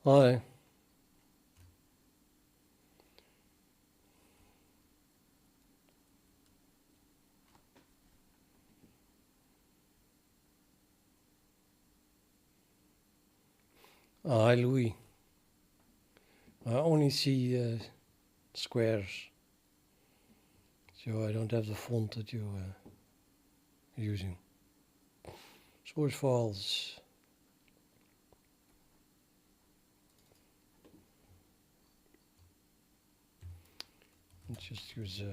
Hi. Hi, Louis. I only see squares, so I don't have the font that you using. Source files. Let's just use.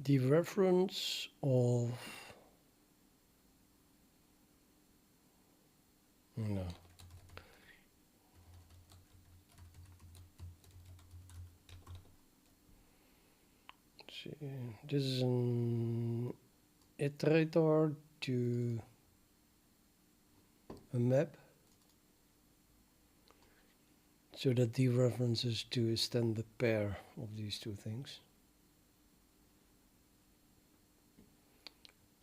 The reference of. No. Let's see. This is an iterator to a map, so that the reference is to extend the pair of these two things.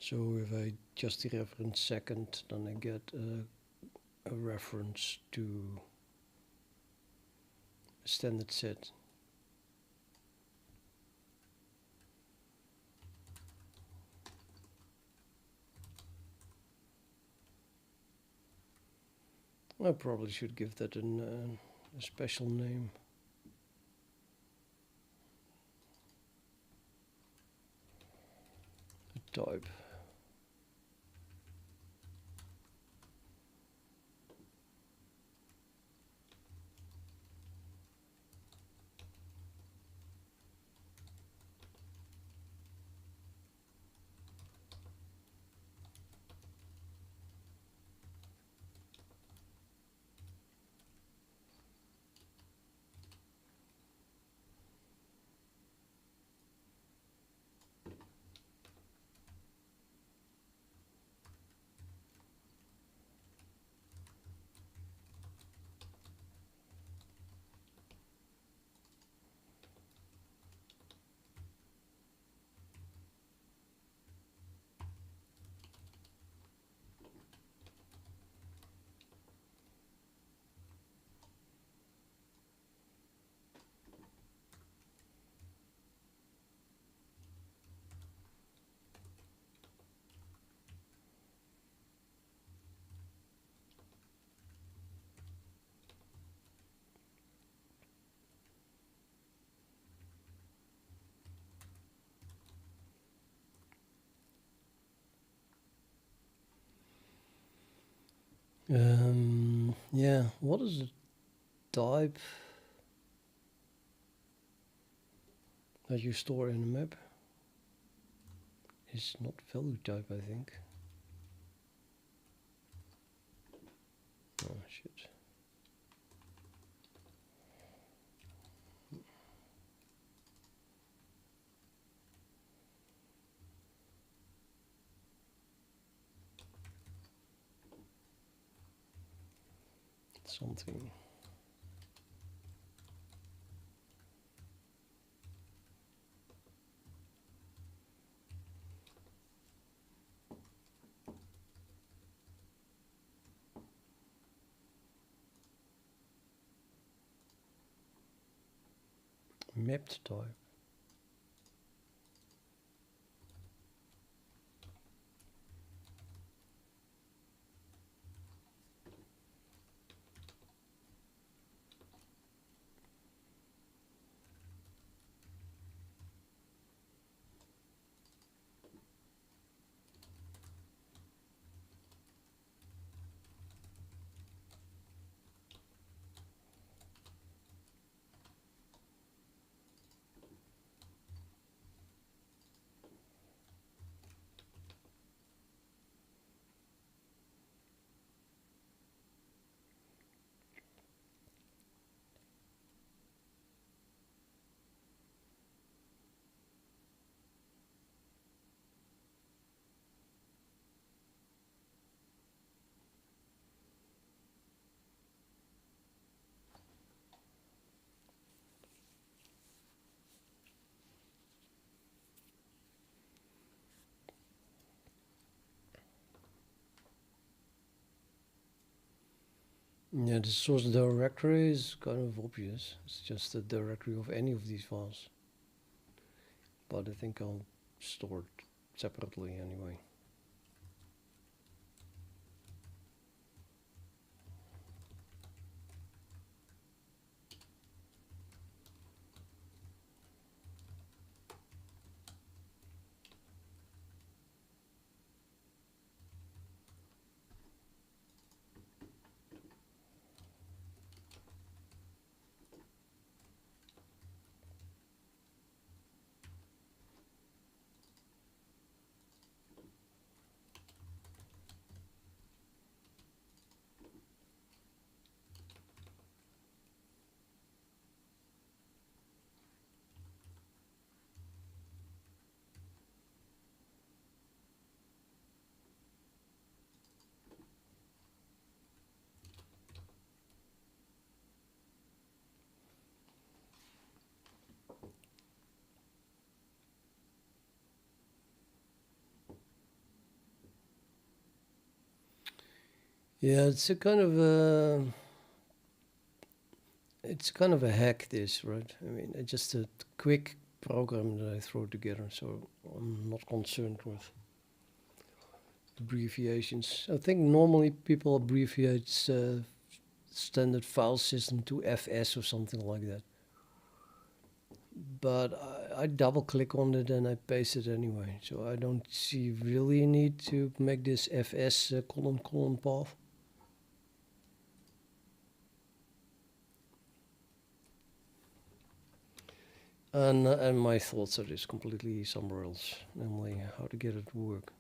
So if I just dereference second, then I get a reference to a standard set. I probably should give that a special name. A type. Yeah, what is the type that you store in a map? It's not value type, I think. Oh, shit. Something. Mapped type. Yeah, the source directory is kind of obvious. It's just the directory of any of these files. But I think I'll store it separately anyway. Yeah, it's a kind of a hack, this, right? I mean, it's just a quick program that I throw together, so I'm not concerned with abbreviations. I think normally people abbreviate standard file system to FS or something like that. But I double click on it and I paste it anyway. So I don't see really a need to make this FS colon path. And my thoughts are just completely somewhere else, namely how to get it to work.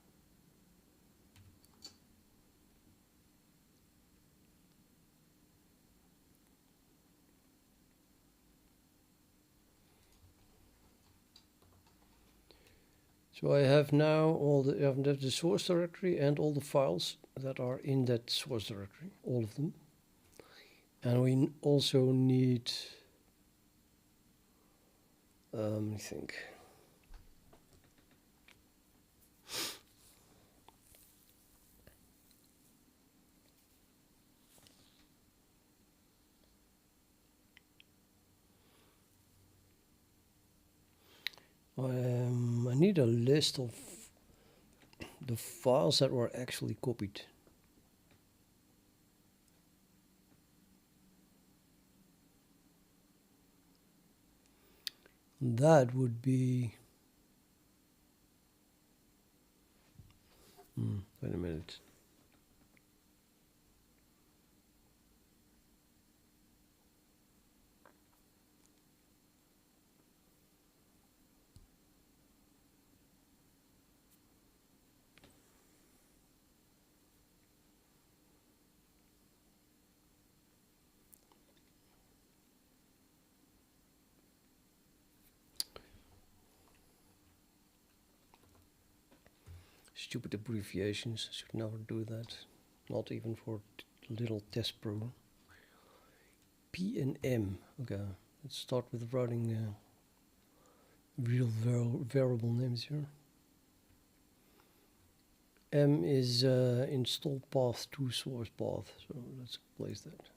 So I have now I have the source directory and all the files that are in that source directory, all of them. And we also need, let me think. I need a list of the files that were actually copied. That would be, wait a minute. Stupid abbreviations, should never do that. Not even for little test pro. P and M. Okay, let's start with writing real variable names here. M is install path to source path, so let's place that.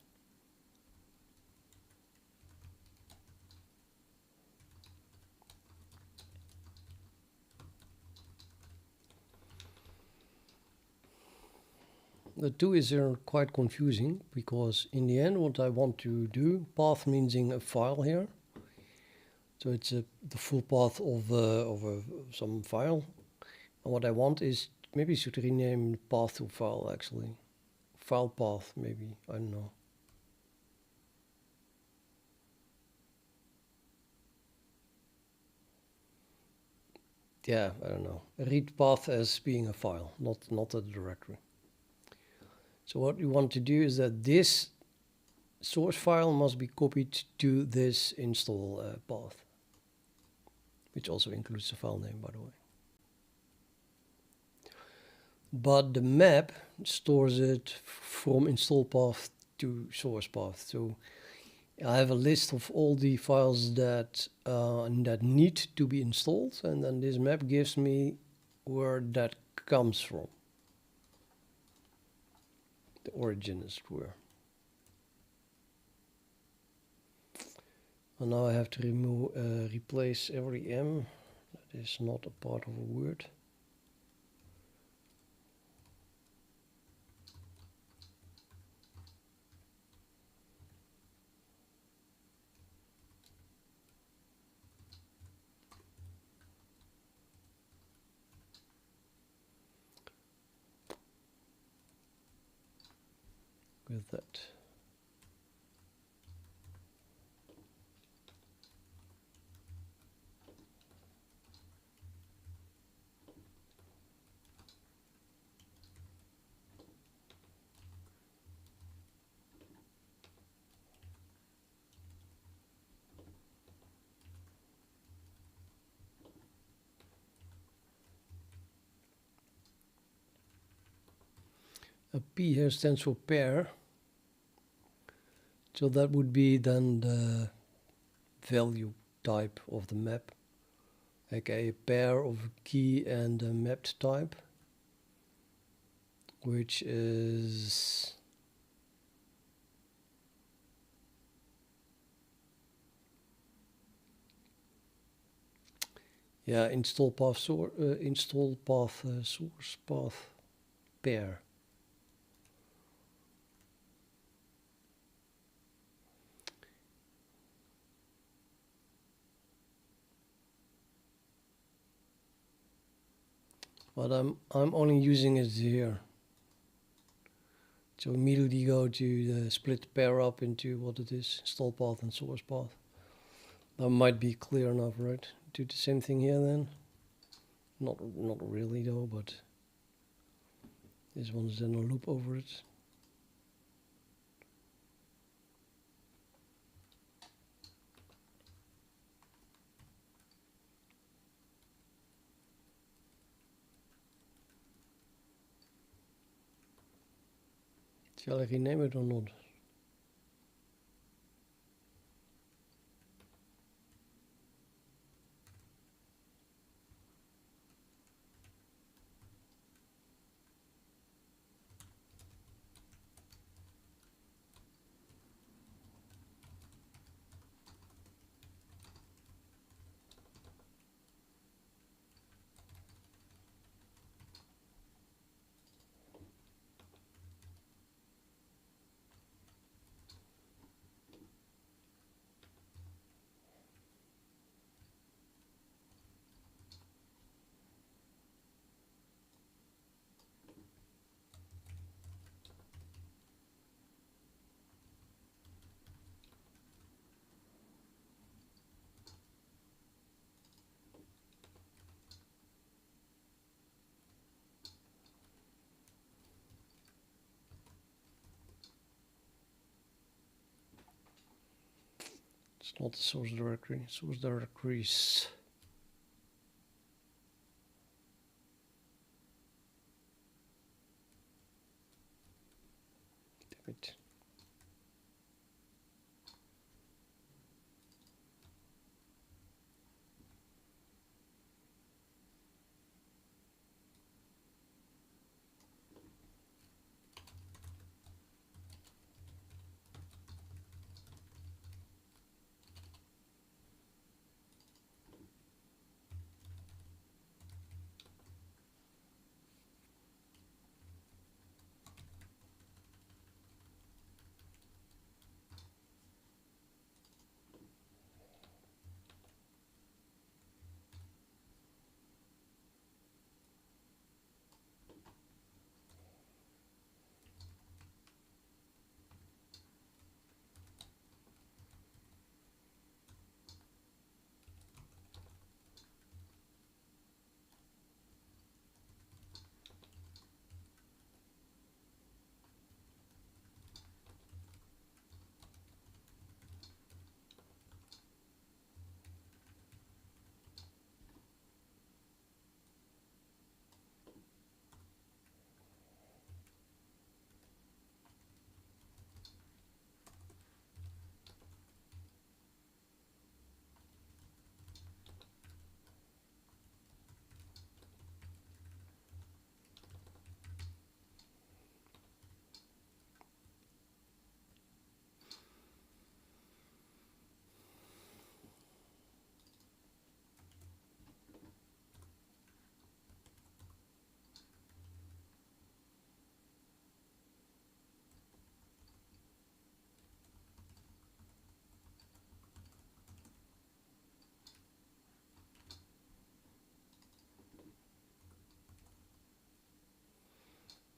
The two is quite confusing because in the end what I want to do, path means a file here. So it's the full path of some file. And what I want is, maybe should rename path to file actually. File path maybe, I don't know. Yeah, I don't know. Read path as being a file, not a directory. So what we want to do is that this source file must be copied to this install path, which also includes the file name, by the way. But the map stores it from install path to source path. So I have a list of all the files that need to be installed, and then this map gives me where that comes from. The origin is where. And now I have to replace every M that is not a part of a word. With that. A P here stands for pair. So that would be then the value type of the map. Like a pair of a key and a mapped type, which is install path source path pair. But I'm only using it here. So immediately go to the split pair up into what it is, install path and source path. That might be clear enough, right? Do the same thing here then. Not really though, but this one is then a loop over it. Shall I rename it or not? It's not the source directory. Source directories. Damn it.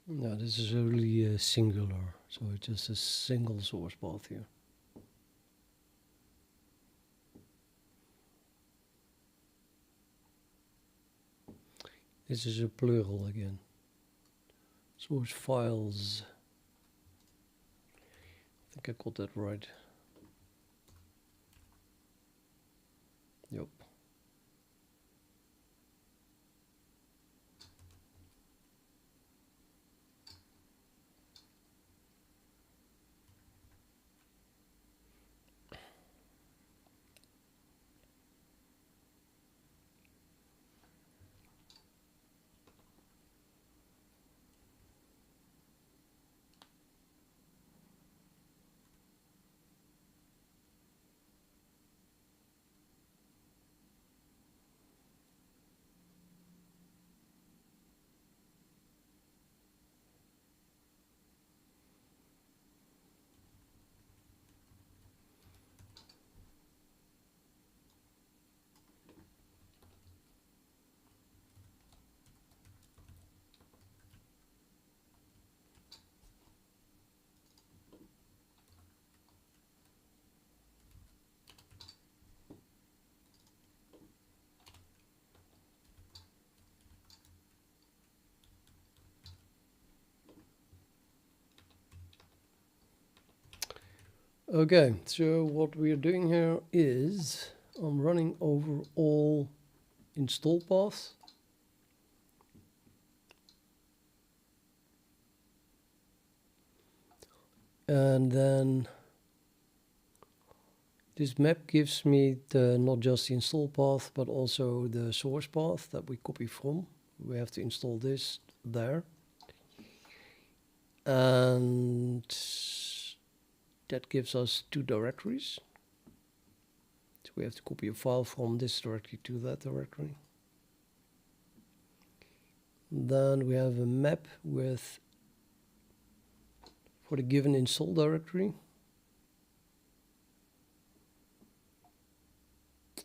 No, this is really singular, so it's just a single source path here. This is a plural again. Source files. I think I got that right. Yep. Okay, so what we are doing here is I'm running over all install paths. And then this map gives me the not just the install path, but also the source path that we copy from. We have to install this there. And that gives us two directories. So we have to copy a file from this directory to that directory. Then we have a map with, for the given install directory.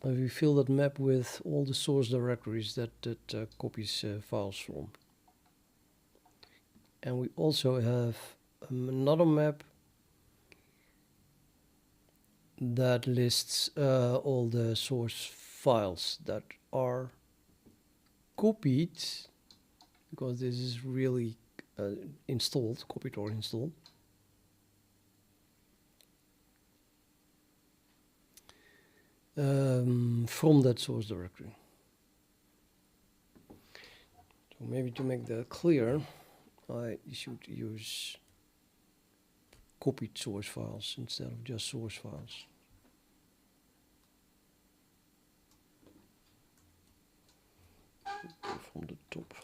And we fill that map with all the source directories that copies files from. And we also have another map that lists all the source files that are copied, because this is really installed, copied or installed. From that source directory. So maybe to make that clear, I should use copied source files instead of just source files. From the top.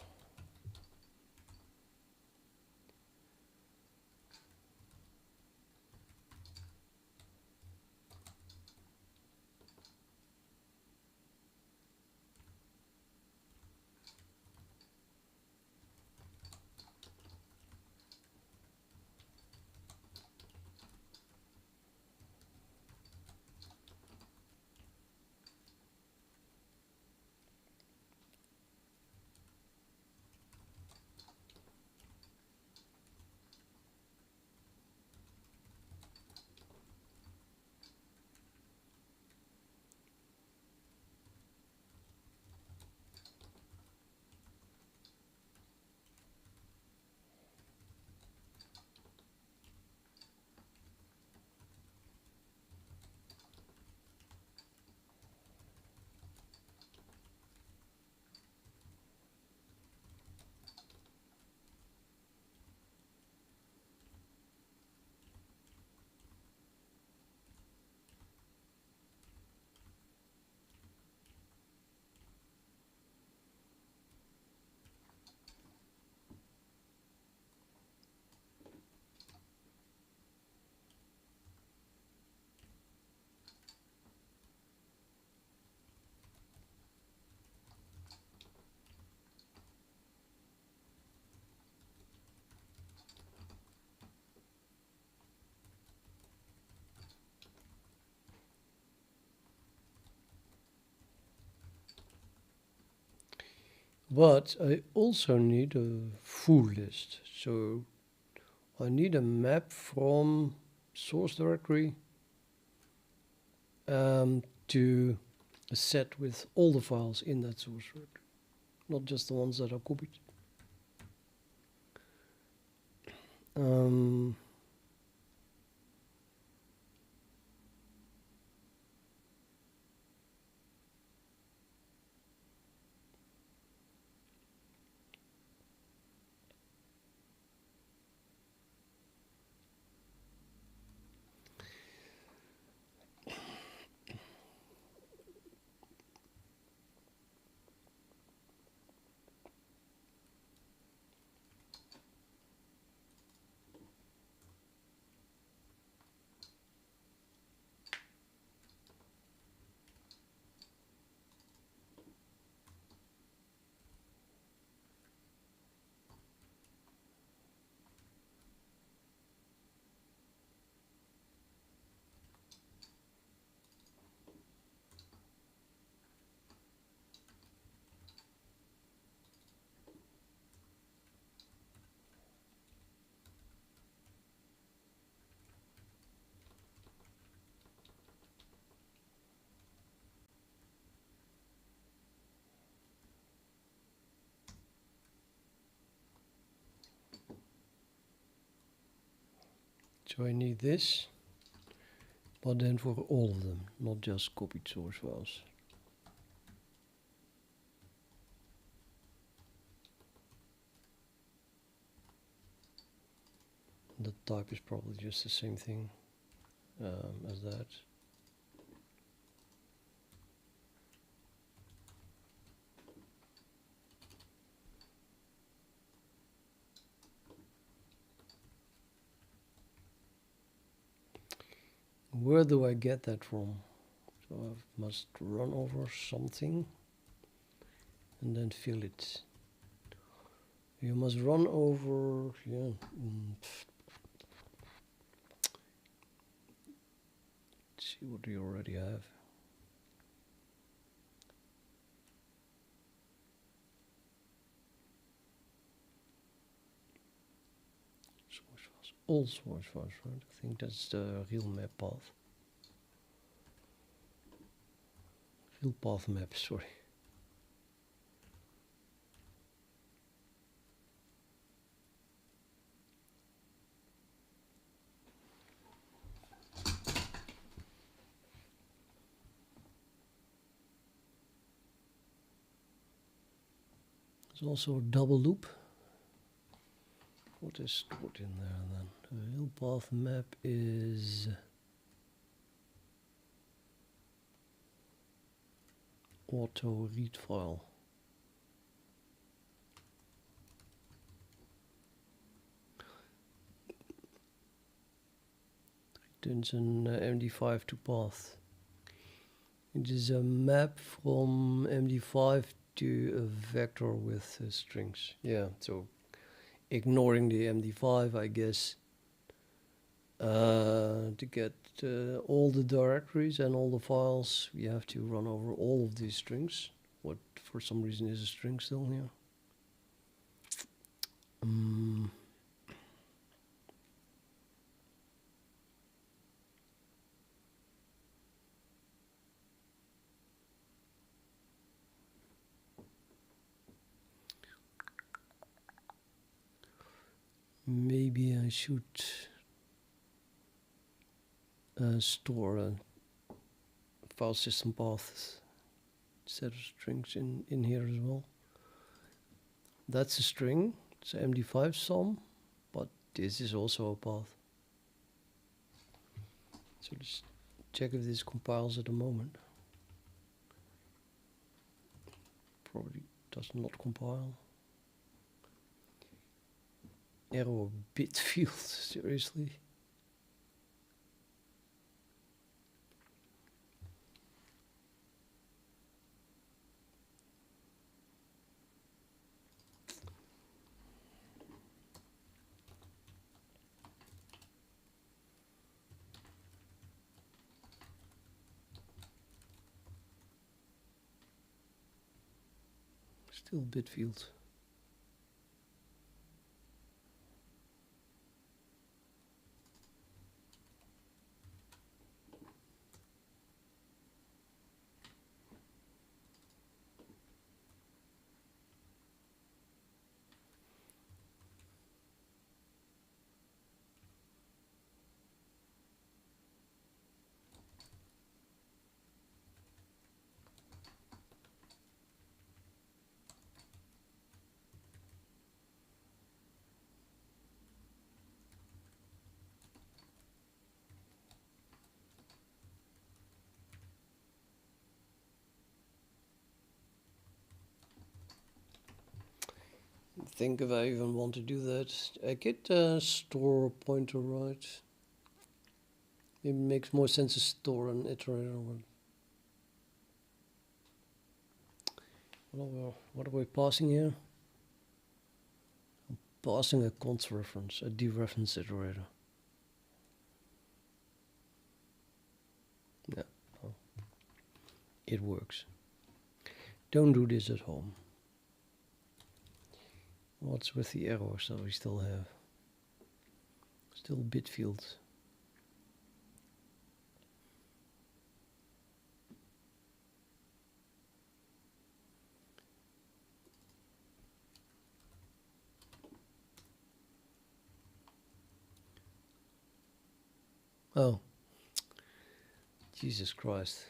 But I also need a full list. So I need a map from source directory to a set with all the files in that source directory, not just the ones that are copied. So I need this, but then for all of them, not just copied source files. The type is probably just the same thing as that. Where do I get that from? So I must run over something and then fill it. You must run over, yeah. Let's see what you already have. Source files, all source files, right? I think that's the real map path. Real path map, sorry. There's also a double loop. What is stored in there then? The real path map is auto read file. Returns an MD5 to path. It is a map from MD5 to a vector with strings. Yeah, so ignoring the MD5, I guess, to get all the directories and all the files, we have to run over all of these strings. What for some reason is a string still here. Maybe I should store a file system path set of strings in here as well. That's a string, it's an MD5 sum, but this is also a path. So let's check if this compiles at the moment. Probably does not compile. Error bit field, seriously. Still bit field. Think if I even want to do that. I get store pointer right. It makes more sense to store an iterator. What are we passing here? I'm passing a cons reference, a dereference iterator. Yeah, oh. It works. Don't do this at home. What's with the errors that we still have? Still bit fields. Oh, Jesus Christ.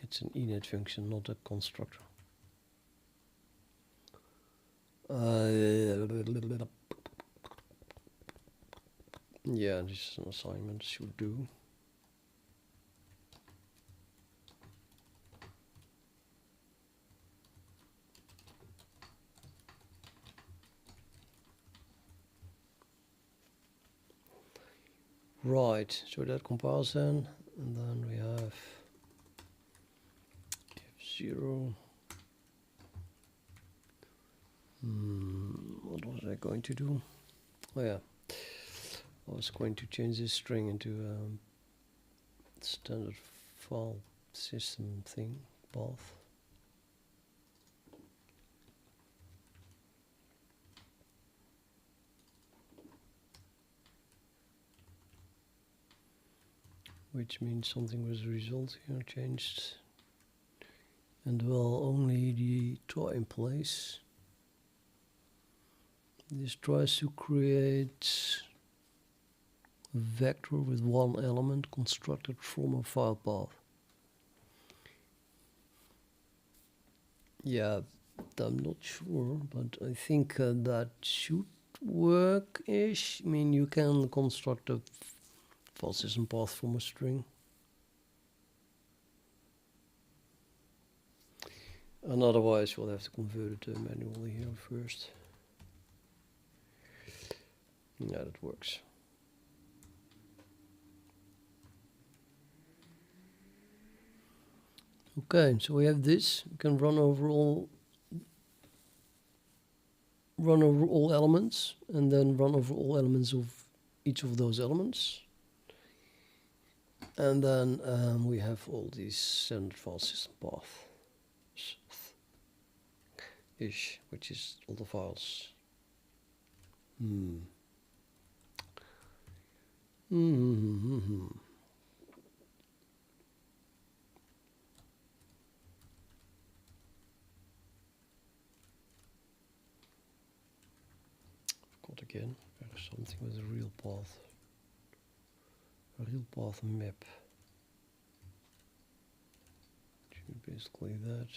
It's an init function, not a constructor. Yeah, this is an assignment, should do. Right, so that compiles then, and then we have F0. What was I going to do? Oh yeah, I was going to change this string into a standard file system thing, path. Which means something was the result here changed. And well, only the try in place. This tries to create a vector with one element constructed from a file path. Yeah, I'm not sure, but I think that should work-ish. I mean, you can construct a file system path from a string. And otherwise, we'll have to convert it manually here first. Yeah, that works. Okay, so we have this. We can run over all elements, and then run over all elements of each of those elements. And then we have all these standard file system path ish, which is all the files. Forgot again. There's something with a real path. A real path map. Basically that.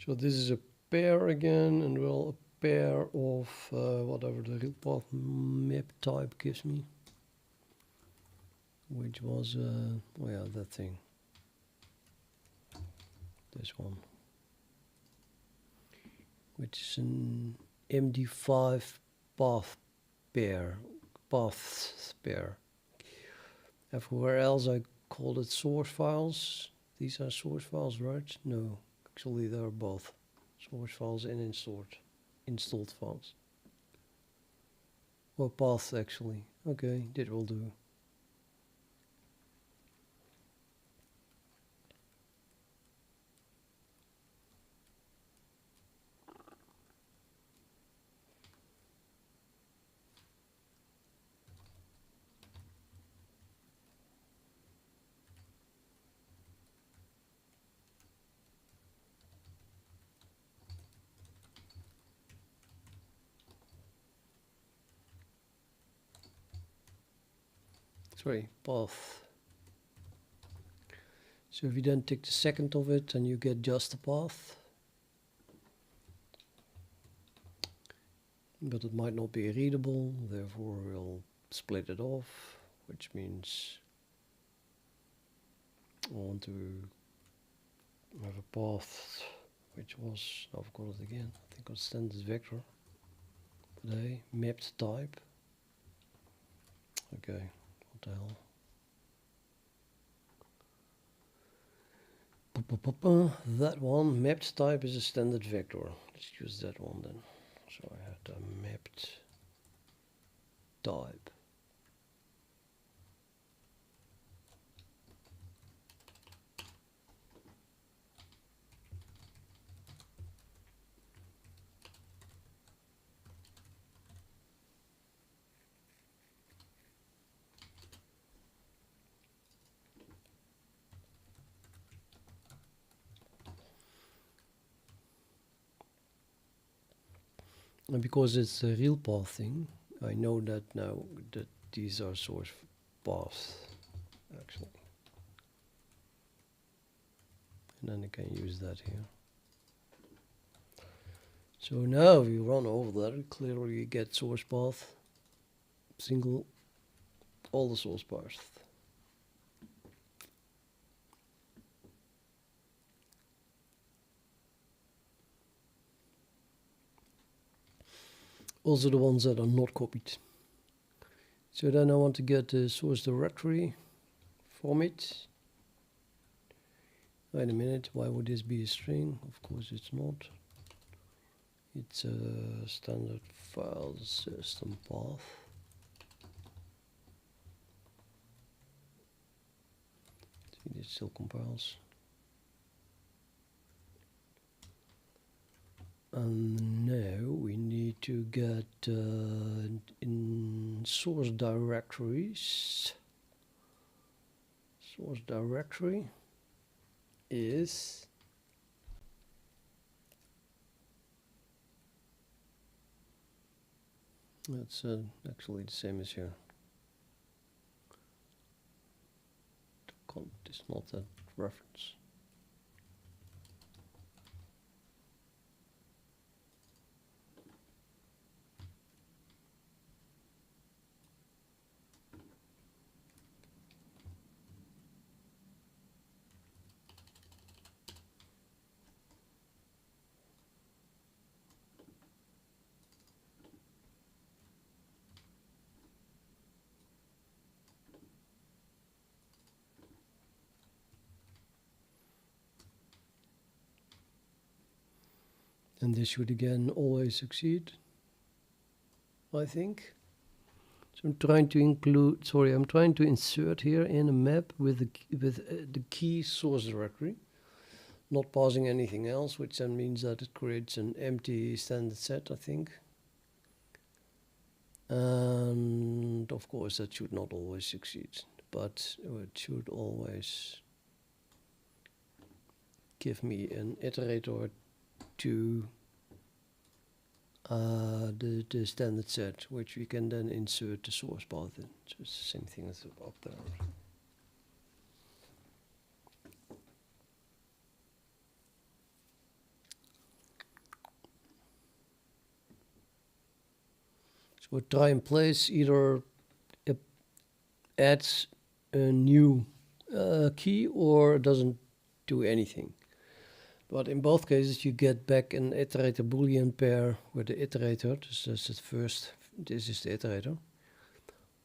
So this is a pair again, and well, a pair of whatever the real path map type gives me, which was oh yeah, that thing, this one, which is an MD5 paths pair. Everywhere else I called it source files. These are source files, right? No, actually they are both source files and installed files. Or paths actually. Okay, that will do. Sorry, path. So if you then take the second of it, then you get just a path. But it might not be readable, therefore we'll split it off, which means I want to have a path which was, I forgot it again, I think it was standard vector. Today, mapped type. Okay, what the hell? That one, mapped type is a standard vector. Let's use that one then. So I had a mapped type. And because it's a real path thing, I know that now that these are source paths, actually. And then I can use that here. So now if you run over that, clearly you get source path, single, all the source paths. Also the ones that are not copied. So then I want to get the source directory from it. Wait a minute, why would this be a string? Of course it's not. It's a standard file system path. See, it still compiles. And now we need to get in source directories. Source directory is that's actually the same as here. The cont is not that reference. And this should again always succeed, I think. So I'm trying to insert here in a map with the key source directory, not passing anything else, which then means that it creates an empty standard set, I think. And of course that should not always succeed, but it should always give me an iterator to the standard set, which we can then insert the source path in. So it's the same thing as up there. So we'll try and place either adds a new key or doesn't do anything. But in both cases you get back an iterator boolean pair where the iterator, this is the first this is the iterator,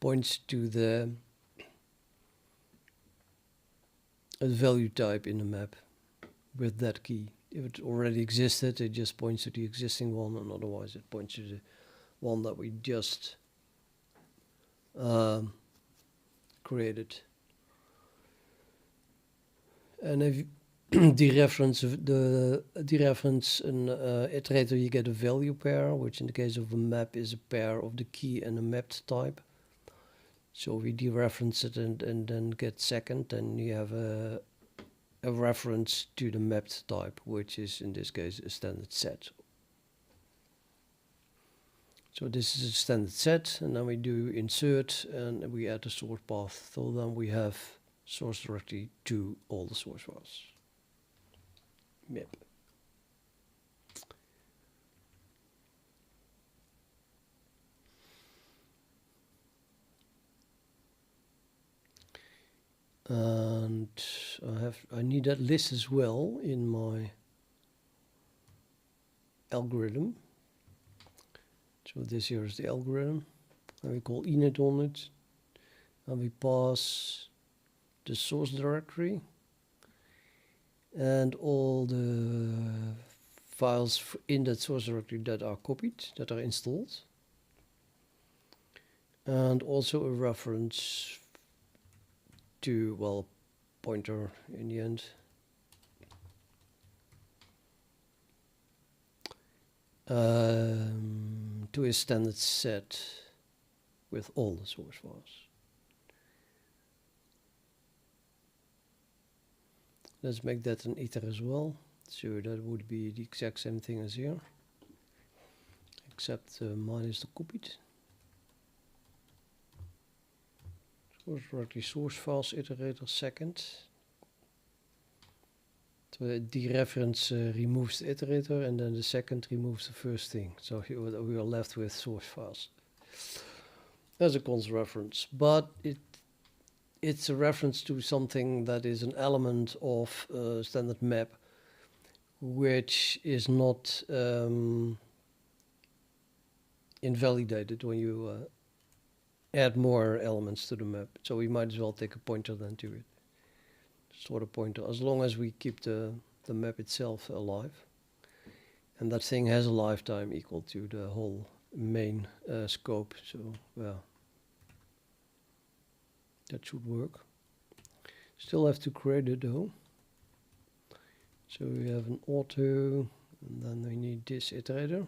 points to the value type in the map with that key. If it already existed, it just points to the existing one, and otherwise it points to the one that we just created. And if dereference an iterator, you get a value pair, which in the case of a map is a pair of the key and a mapped type. So we dereference it and then get second, and you have a reference to the mapped type, which is in this case a standard set. So this is a standard set, and then we do insert and we add the source path. So then we have source directory to all the source files. Map. And I need that list as well in my algorithm. So this here is the algorithm, and we call init on it, and we pass the source directory and all the files in that source directory that are copied, that are installed, and also a reference to, well, pointer in the end. To a standard set with all the source files. Let's make that an iter as well. So that would be the exact same thing as here, except minus the copied. Source directory source files iterator second. So the dereference removes the iterator, and then the second removes the first thing. So here we are left with source files. That's a cons reference, but it's a reference to something that is an element of standard map, which is not invalidated when you add more elements to the map. So we might as well take a pointer then to it. Sort of pointer, as long as we keep the map itself alive, and that thing has a lifetime equal to the whole main scope. So yeah, that should work. Still have to create it though. So we have an auto, and then we need this iterator,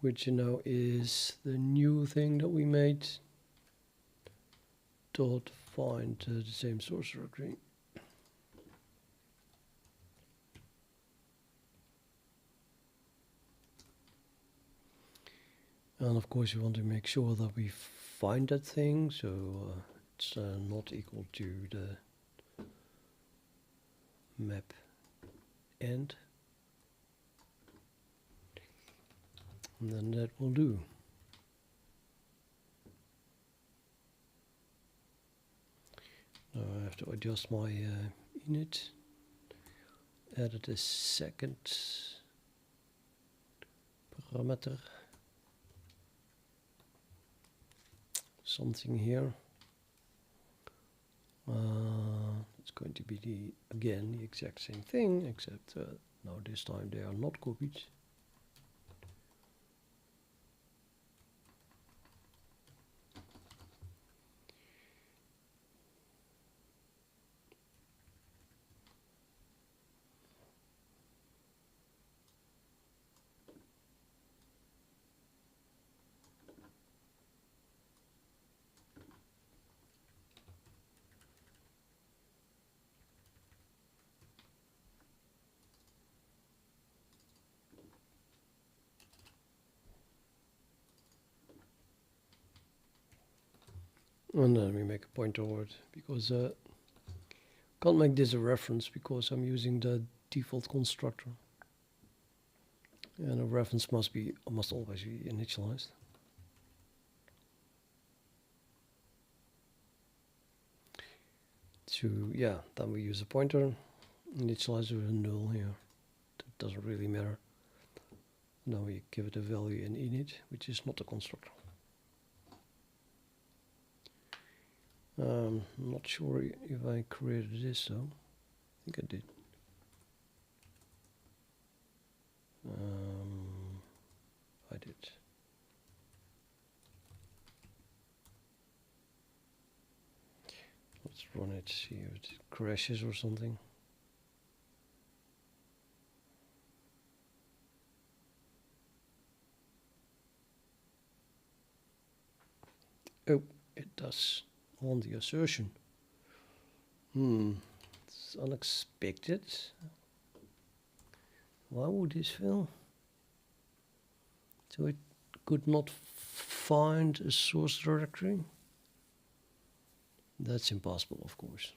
which you know is the new thing that we made. Dot find the same source directory. And of course you want to make sure that we find that thing, so it's not equal to the map end. And then that will do. Now I have to adjust my init. Added a second parameter. Something here. It's going to be again the exact same thing, except now this time they are not copied. And then we make a pointer word, because can't make this a reference because I'm using the default constructor, and a reference must always be initialized. So yeah, then we use a pointer, initialize with a null here. That doesn't really matter, Now we give it a value in init, which is not a constructor. Not sure if I created this though. I think I did. I did. Let's run it, see if it crashes or something. Oh, it does on the assertion. It's unexpected. Why would this fail? So it could not find a source directory? That's impossible, of course.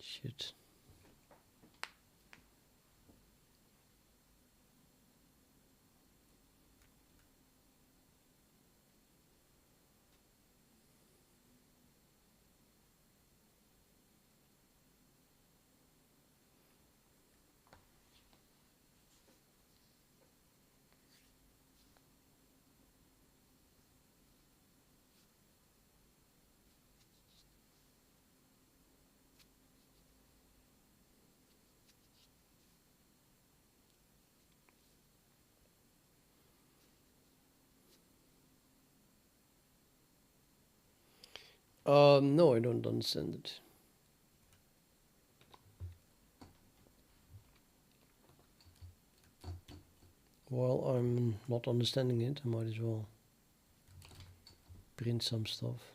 Shit. No, I don't understand it. Well, I'm not understanding it. I might as well print some stuff.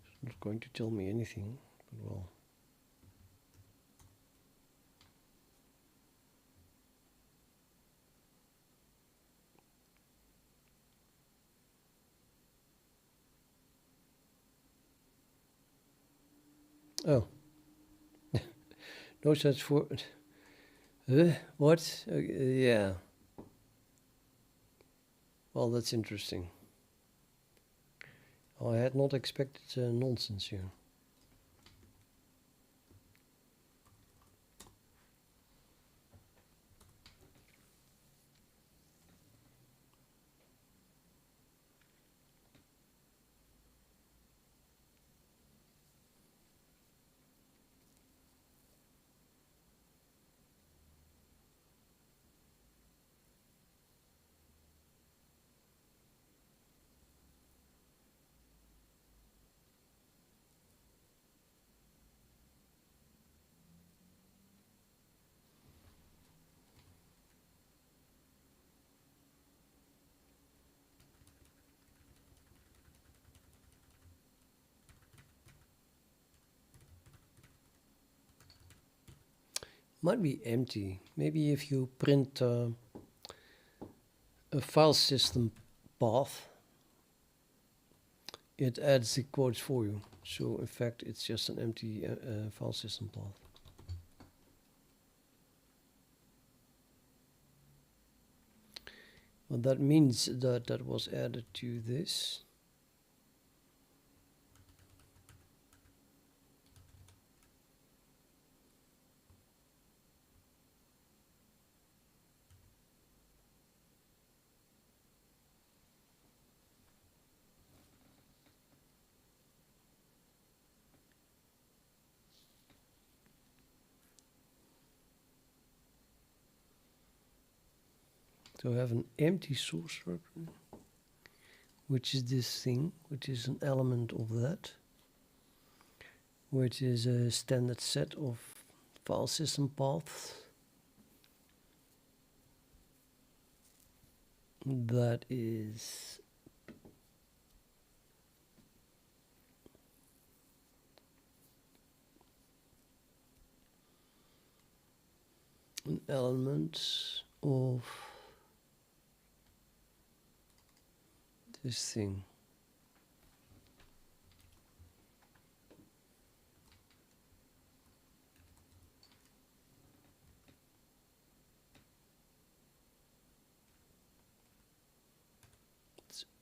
It's not going to tell me anything, but well. Oh. No such for... what? Yeah. Well, that's interesting. I had not expected nonsense here. Might be empty. Maybe if you print a file system path, it adds the quotes for you. So in fact, it's just an empty file system path. Well, that means that that was added to this. So I have an empty source directory, which is this thing, which is an element of that, which is a standard set of file system paths that is an element of this thing.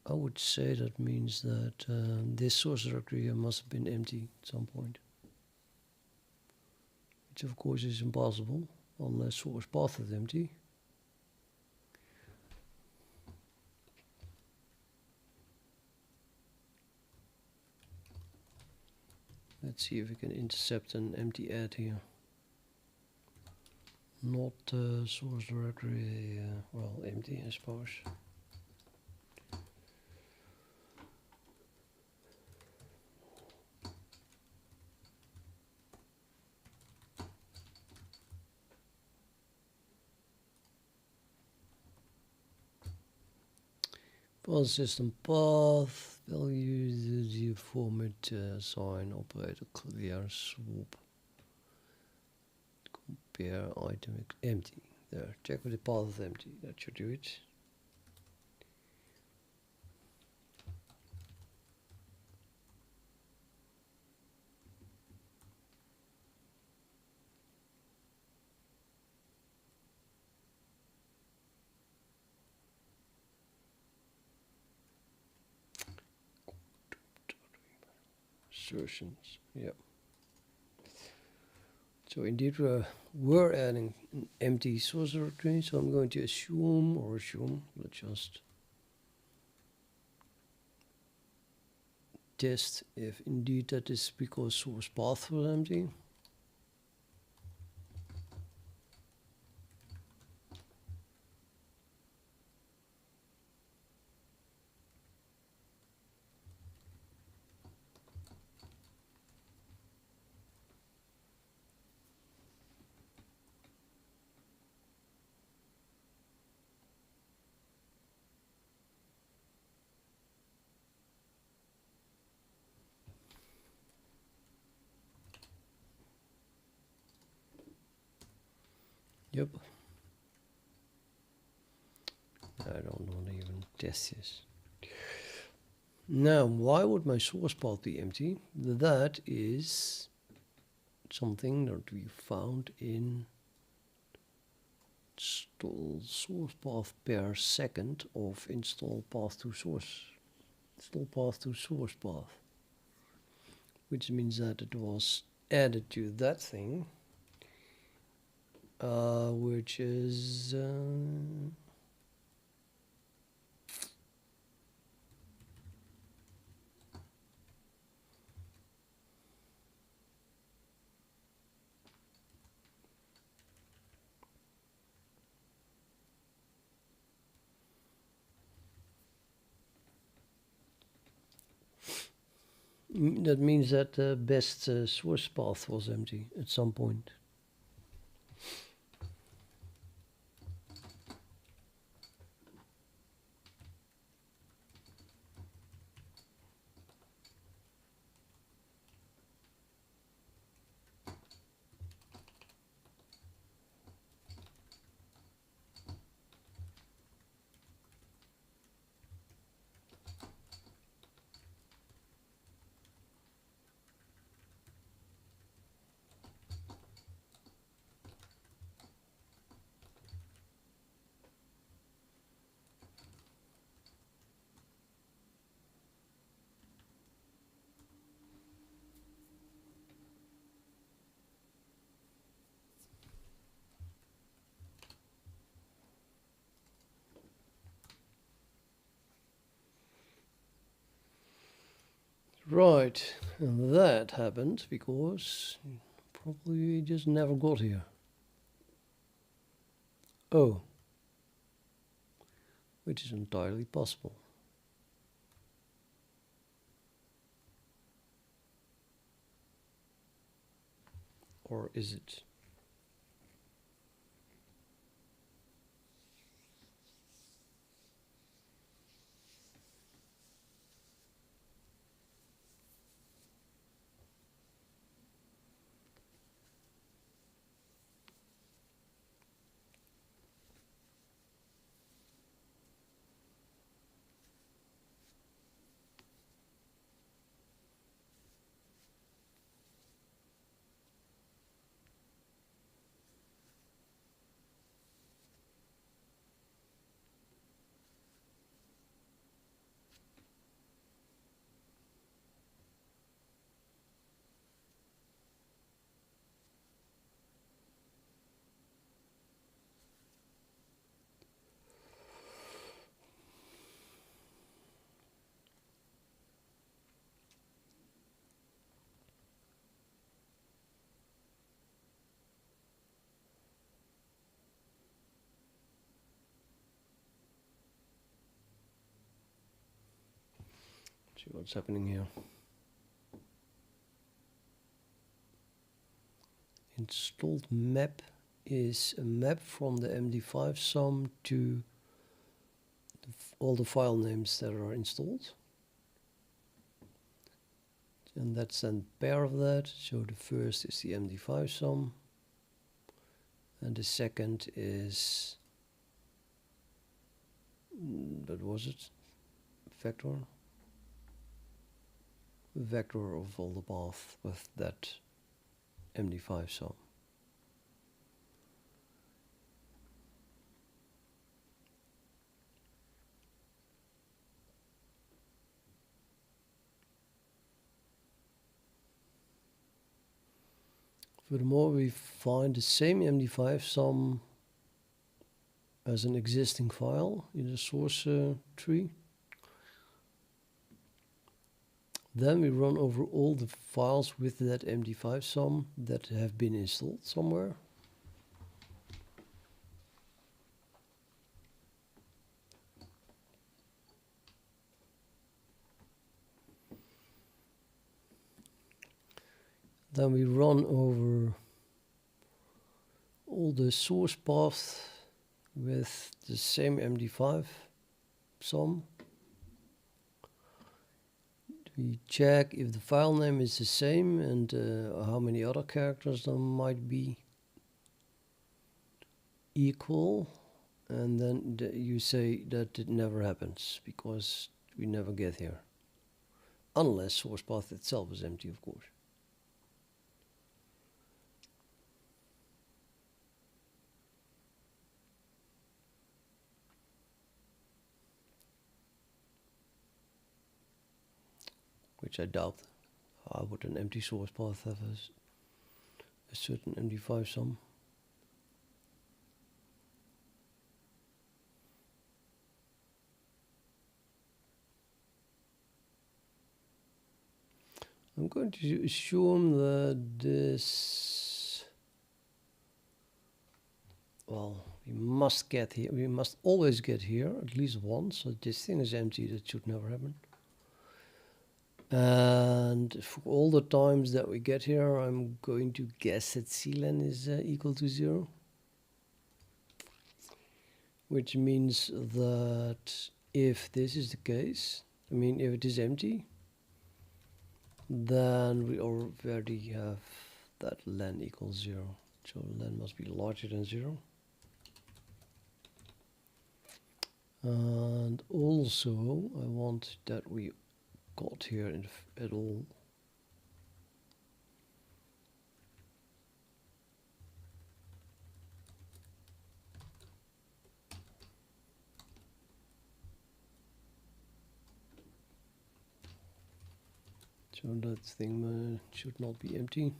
I would say that means that this source directory here must have been empty at some point, which of course is impossible unless source path is empty. Let's see if we can intercept an empty add here. Not source directory, well, empty, I suppose. File system path, values, the format, sign, operator, clear, swap, compare, item, empty. There, check with the path is empty. That should do it. Assertions, yep. So indeed we're adding an empty source directory, so I'm going to assume, let's just test if indeed that is because source path was empty. Yep. I don't want to even test this. Now, why would my source path be empty? That is something that we found in install source path per second of install path to source. Install path to source path. Which means that it was added to that thing. Which is that means that the best source path was empty at some point. Right, and that happened because probably we just never got here. Oh, which is entirely possible. Or is it? See what's happening here. Installed map is a map from the MD5 sum to all the file names that are installed. And that's then pair of that. So the first is the MD5 sum. And the second is, what was it? Vector. Vector of all the path with that MD5 sum. Furthermore, we find the same MD5 sum as an existing file in the source tree. Then we run over all the files with that MD5 sum that have been installed somewhere. Then we run over all the source paths with the same MD5 sum. We check if the file name is the same and how many other characters there might be equal. And then you say that it never happens because we never get here. Unless source path itself is empty, of course. Which I doubt. How would an empty source path have a certain MD5 sum? I'm going to assume that this, well, we must get here. We must always get here at least once. So this thing is empty. That should never happen. And for all the times that we get here, I'm going to guess that clen is equal to 0. Which means that if this is the case, I mean if it is empty, then we already have that len equals 0. So len must be larger than 0. And also I want that we got here at all. So that thing should not be empty.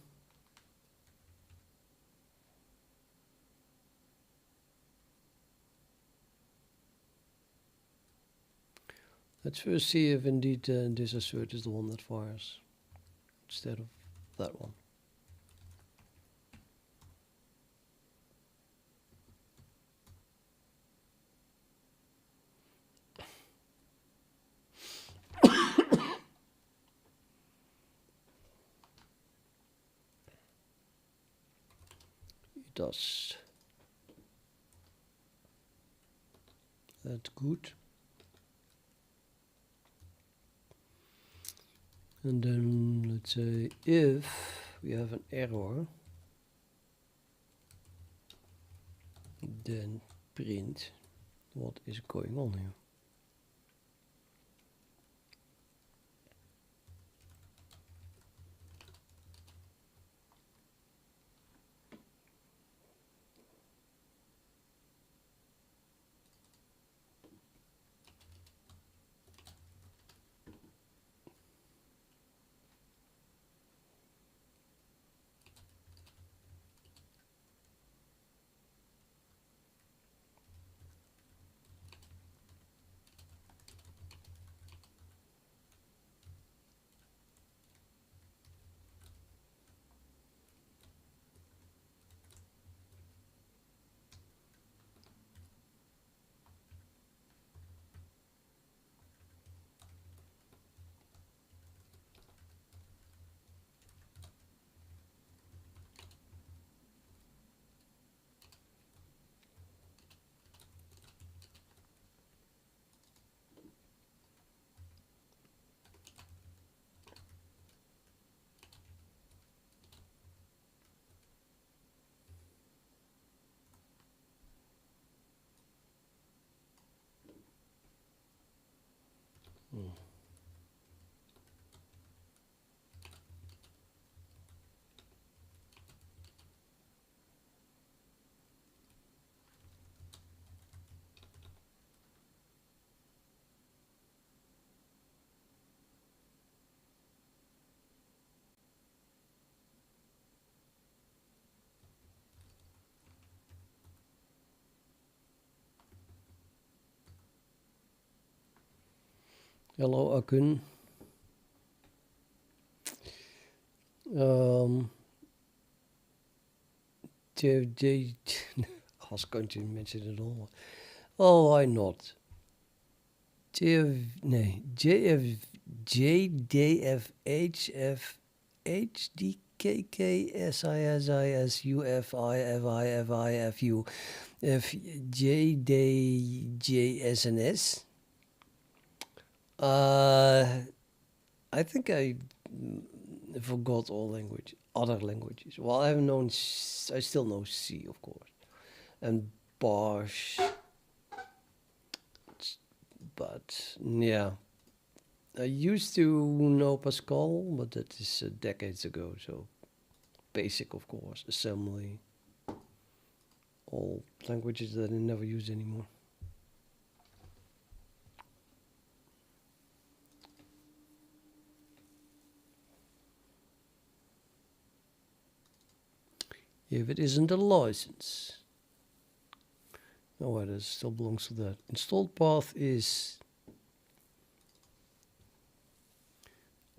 Let's first see if indeed this assert is the one that fires instead of that one. does. That's good. And then let's say if we have an error, then print what is going on here. Hello, Akun. I was going to mention it all. Oh, why not? JDKKSISISUFIFIFIFU FJDJSNS. I think I forgot all other languages. Well, I still know C, of course, and Bosch. But yeah, I used to know Pascal, but that is decades ago. So basic, of course, assembly, all languages that I never use anymore. If it isn't a license. Oh, well, it still belongs to that. Installed path is...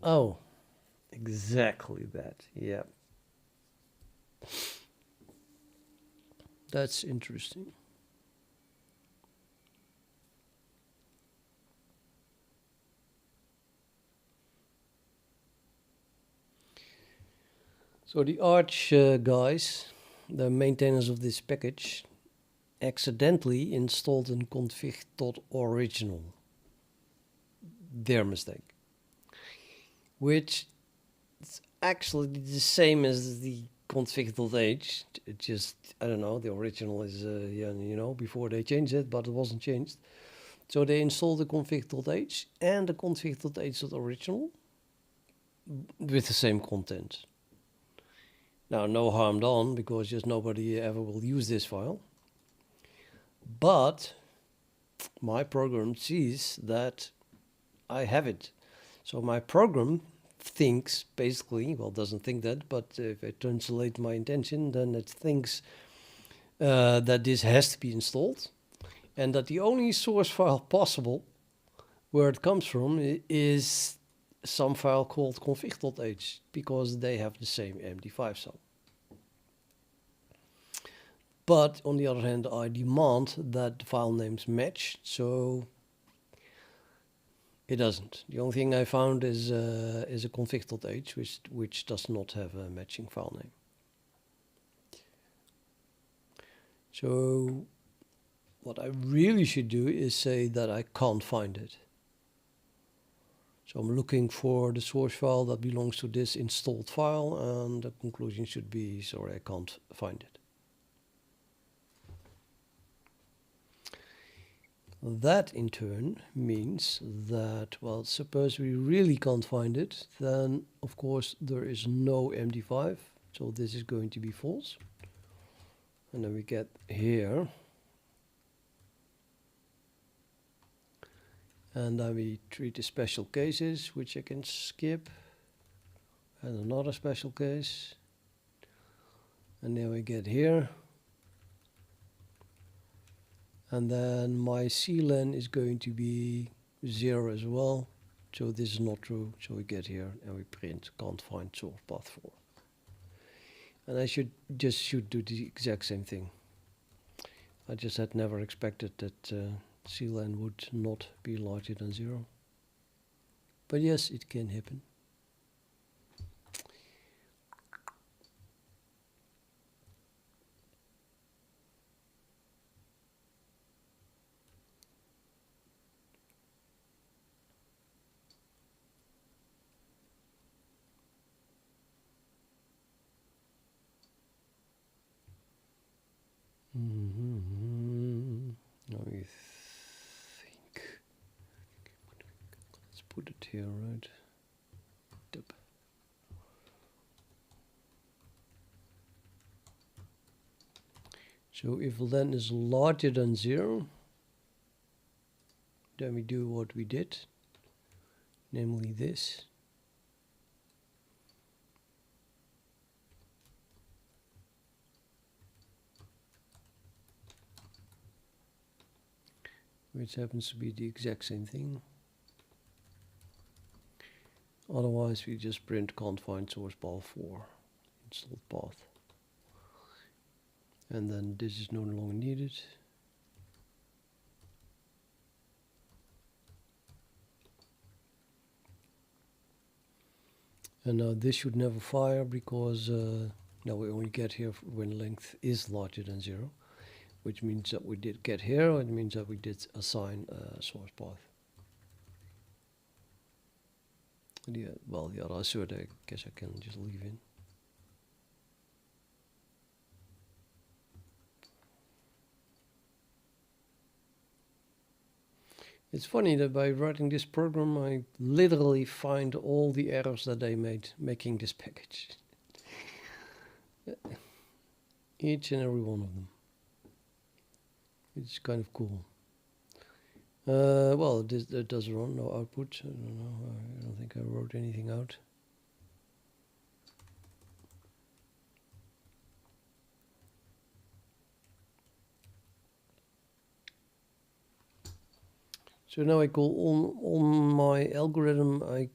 Oh, exactly that. Yeah. That's interesting. So the Arch guys, the maintainers of this package, accidentally installed a config.original. Their mistake. Which is actually the same as the config.h. It just, I don't know, the original is, before they changed it, but it wasn't changed. So they installed the config.h and the config.h.original with the same content. Now, no harm done, because just nobody ever will use this file. But my program sees that I have it. So my program thinks, basically, well, doesn't think that, but if I translate my intention, then it thinks that this has to be installed, and that the only source file possible where it comes from is some file called config.h, because they have the same MD5 sum. But on the other hand, I demand that the file names match, so it doesn't. The only thing I found is a config.h, which does not have a matching file name. So what I really should do is say that I can't find it. So I'm looking for the source file that belongs to this installed file, and the conclusion should be, sorry, I can't find it. That in turn means that, well, suppose we really can't find it, then of course there is no MD5, so this is going to be false. And then we get here, and then we treat the special cases, which I can skip, and another special case, and then we get here, and then my clen is going to be 0 as well, so this is not true, so we get here and we print can't find source path 4. And I should do the exact same thing. I just had never expected that clen would not be larger than 0. But yes, it can happen. Let me think. Let's put it here, right? Dip. So if len is larger than 0, then we do what we did, namely this. Which happens to be the exact same thing. Otherwise we just print can't find source path 4, installed path. And then this is no longer needed. And now this should never fire because now we only get here when length is larger than 0. Which means that we did get here, it means that we did assign a source path. Yeah, well, the other assert I guess I can just leave in. It's funny that by writing this program I literally find all the errors that they made making this package. Each and every one of them. It's kind of cool. Well, it does run, no output. I don't know. I don't think I wrote anything out. So now I call on my algorithm. I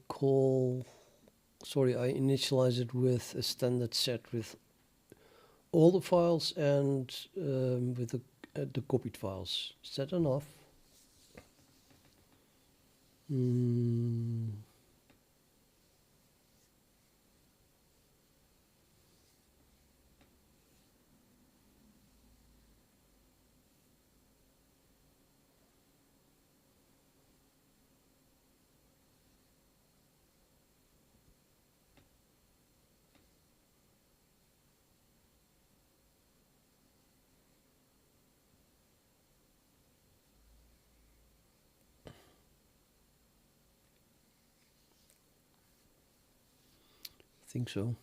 initialize it with a standard set with all the files and with the copied files. Is that enough? I think so.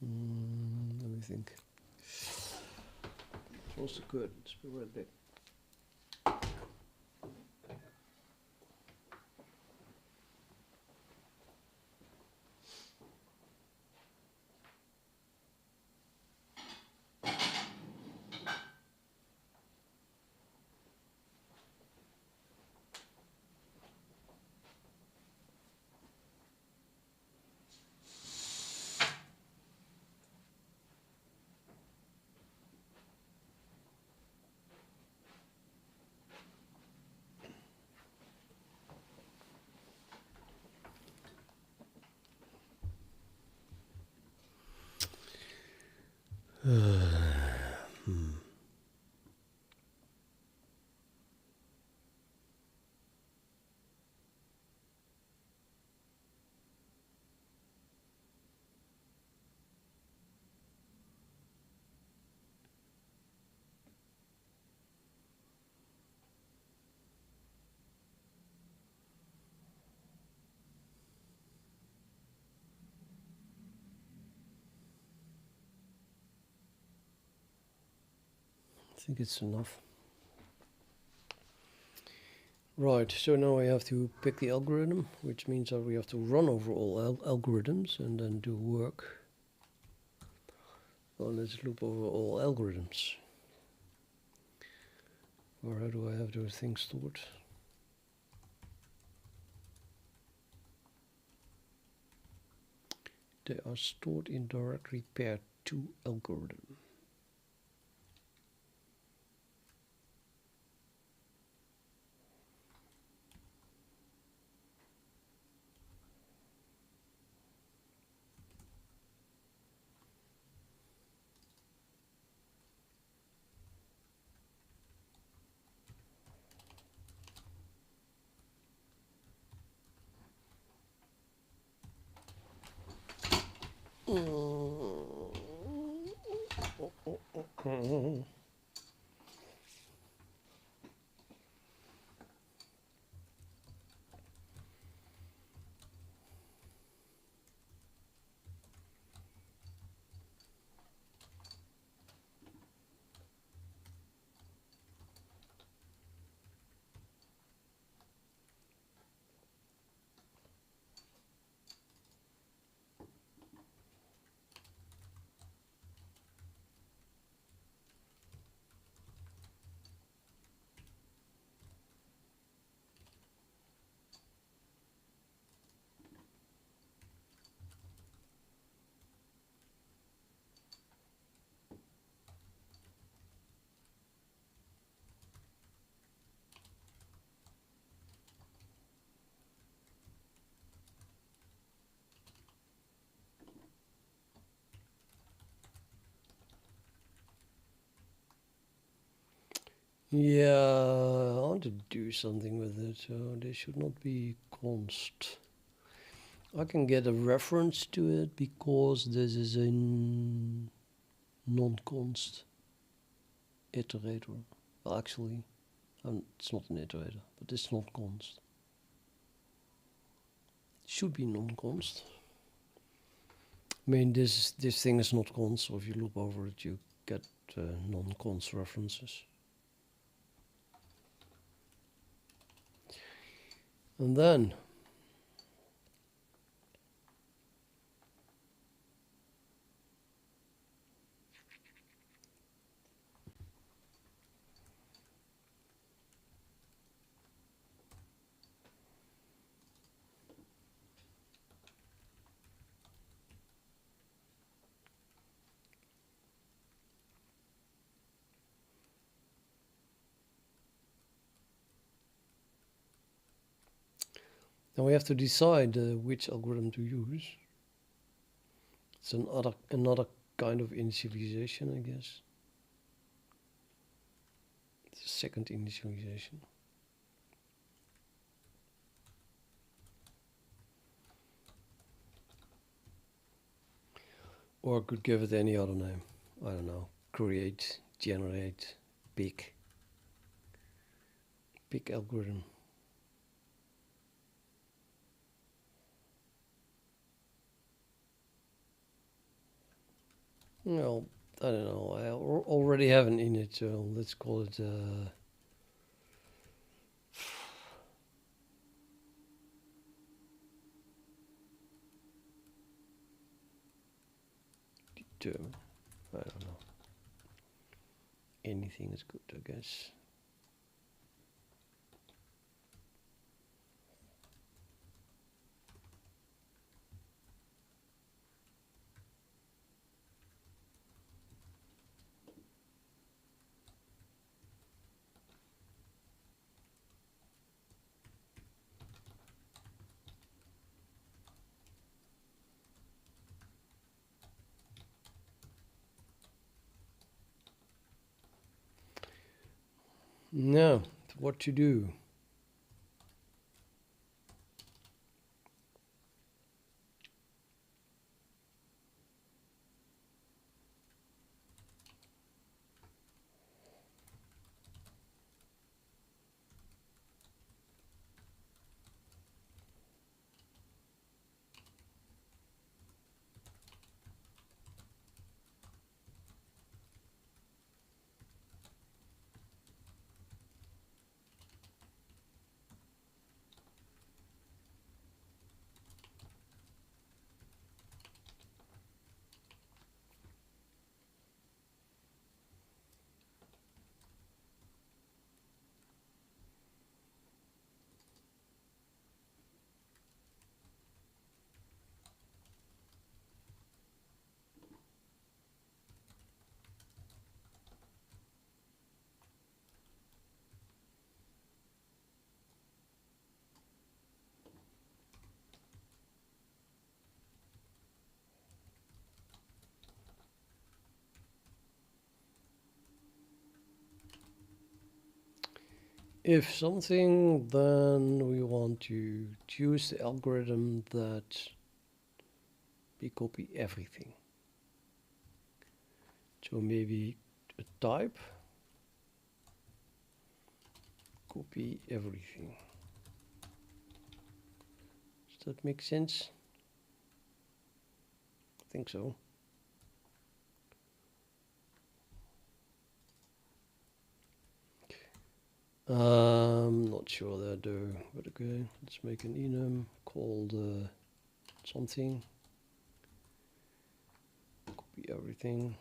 Let me think. It's also good. Let's be right back. think it's enough. Right, so now I have to pick the algorithm, which means that we have to run over all algorithms and then do work. Well, let's loop over all algorithms. Or how do I have those things stored? They are stored in directory pair 2 algorithm. Yeah, I want to do something with it, so they should not be const. I can get a reference to it because this is a non-const iterator. Well, actually, it's not an iterator, but it's not const. It should be non-const. I mean, this thing is not const, so if you loop over it, you get non-const references. And then now we have to decide which algorithm to use. It's another kind of initialization, I guess. It's a second initialization. Or I could give it any other name. I don't know. Create, generate, pick. Pick algorithm. Well, I don't know. I already have an init, so let's call it determine. I don't know. Anything is good, I guess. Now, what to do? if something, then we want to choose the algorithm that we copy everything. So maybe a type, copy everything. Does that make sense? I think so. Not sure that though, but okay, let's make an enum called something, copy everything.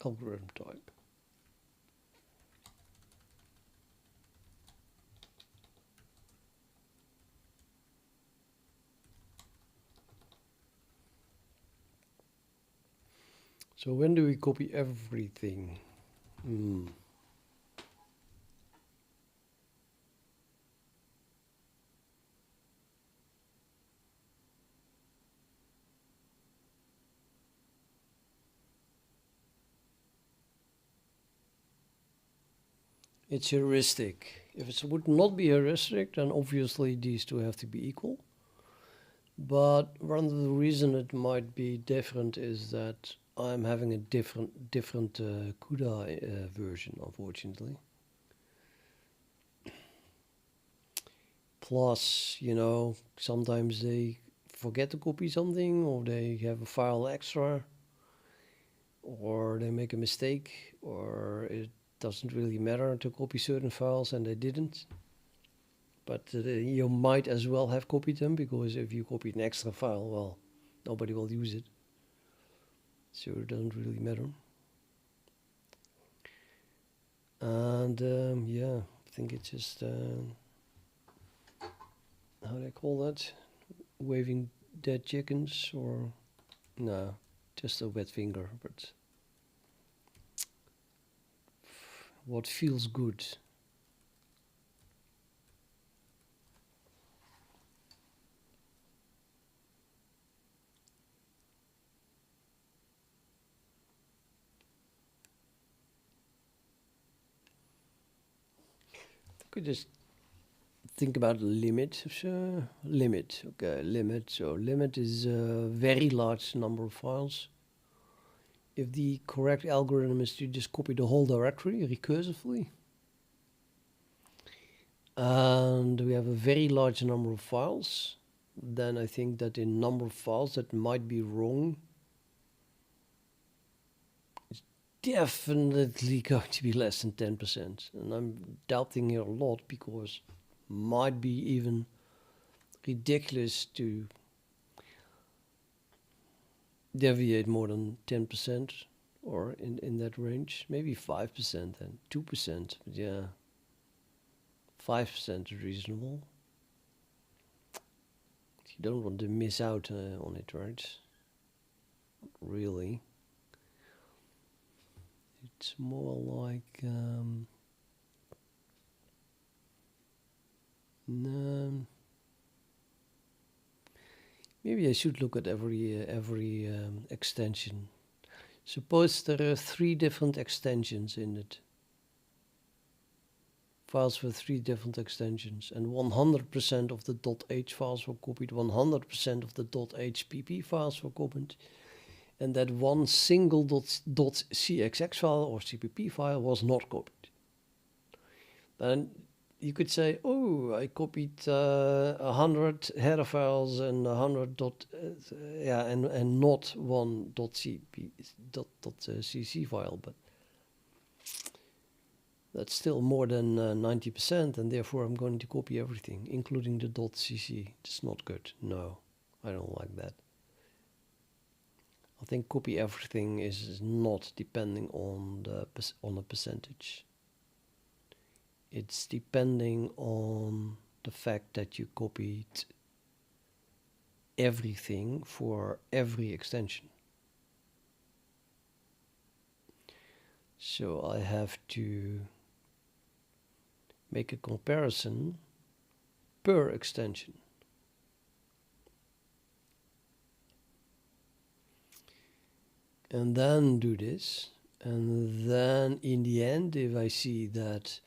Algorithm type. So when do we copy everything? It's heuristic. If it would not be heuristic, then obviously these two have to be equal. But one of the reason it might be different is that I'm having a different CUDA version, unfortunately. Plus, you know, sometimes they forget to copy something, or they have a file extra, or they make a mistake, or it doesn't really matter to copy certain files and they didn't. But you might as well have copied them, because if you copy an extra file, well, nobody will use it. So it doesn't really matter. And yeah, I think it's just, how do I call that? Waving dead chickens, or no, just a wet finger, but what feels good. Could just think about limit. Limit, okay, limit. So limit is a very large number of files. If the correct algorithm is to just copy the whole directory recursively, and we have a very large number of files, then I think that in number of files that might be wrong, it's definitely going to be less than 10%. And I'm doubting here a lot, because might be even ridiculous to deviate more than 10%, or in that range. Maybe 5% and 2%, but yeah, 5% is reasonable. You don't want to miss out on it, right? Not really. It's more like no. Maybe I should look at every extension. Suppose there are 3 different extensions in it. Files with 3 different extensions, and 100% of the .h files were copied, 100% of the .hpp files were copied, and that one single .cxx file or CPP file was not copied. Then you could say, oh, I copied 100 header files and 100 dot, yeah, and not one dot cc file, but that's still more than 90%, and therefore I'm going to copy everything, including the .cc. It's not good. No, I don't like that. I think copy everything is not depending on a percentage. It's depending on the fact that you copied everything for every extension. So I have to make a comparison per extension. And then do this. And then in the end, if I see that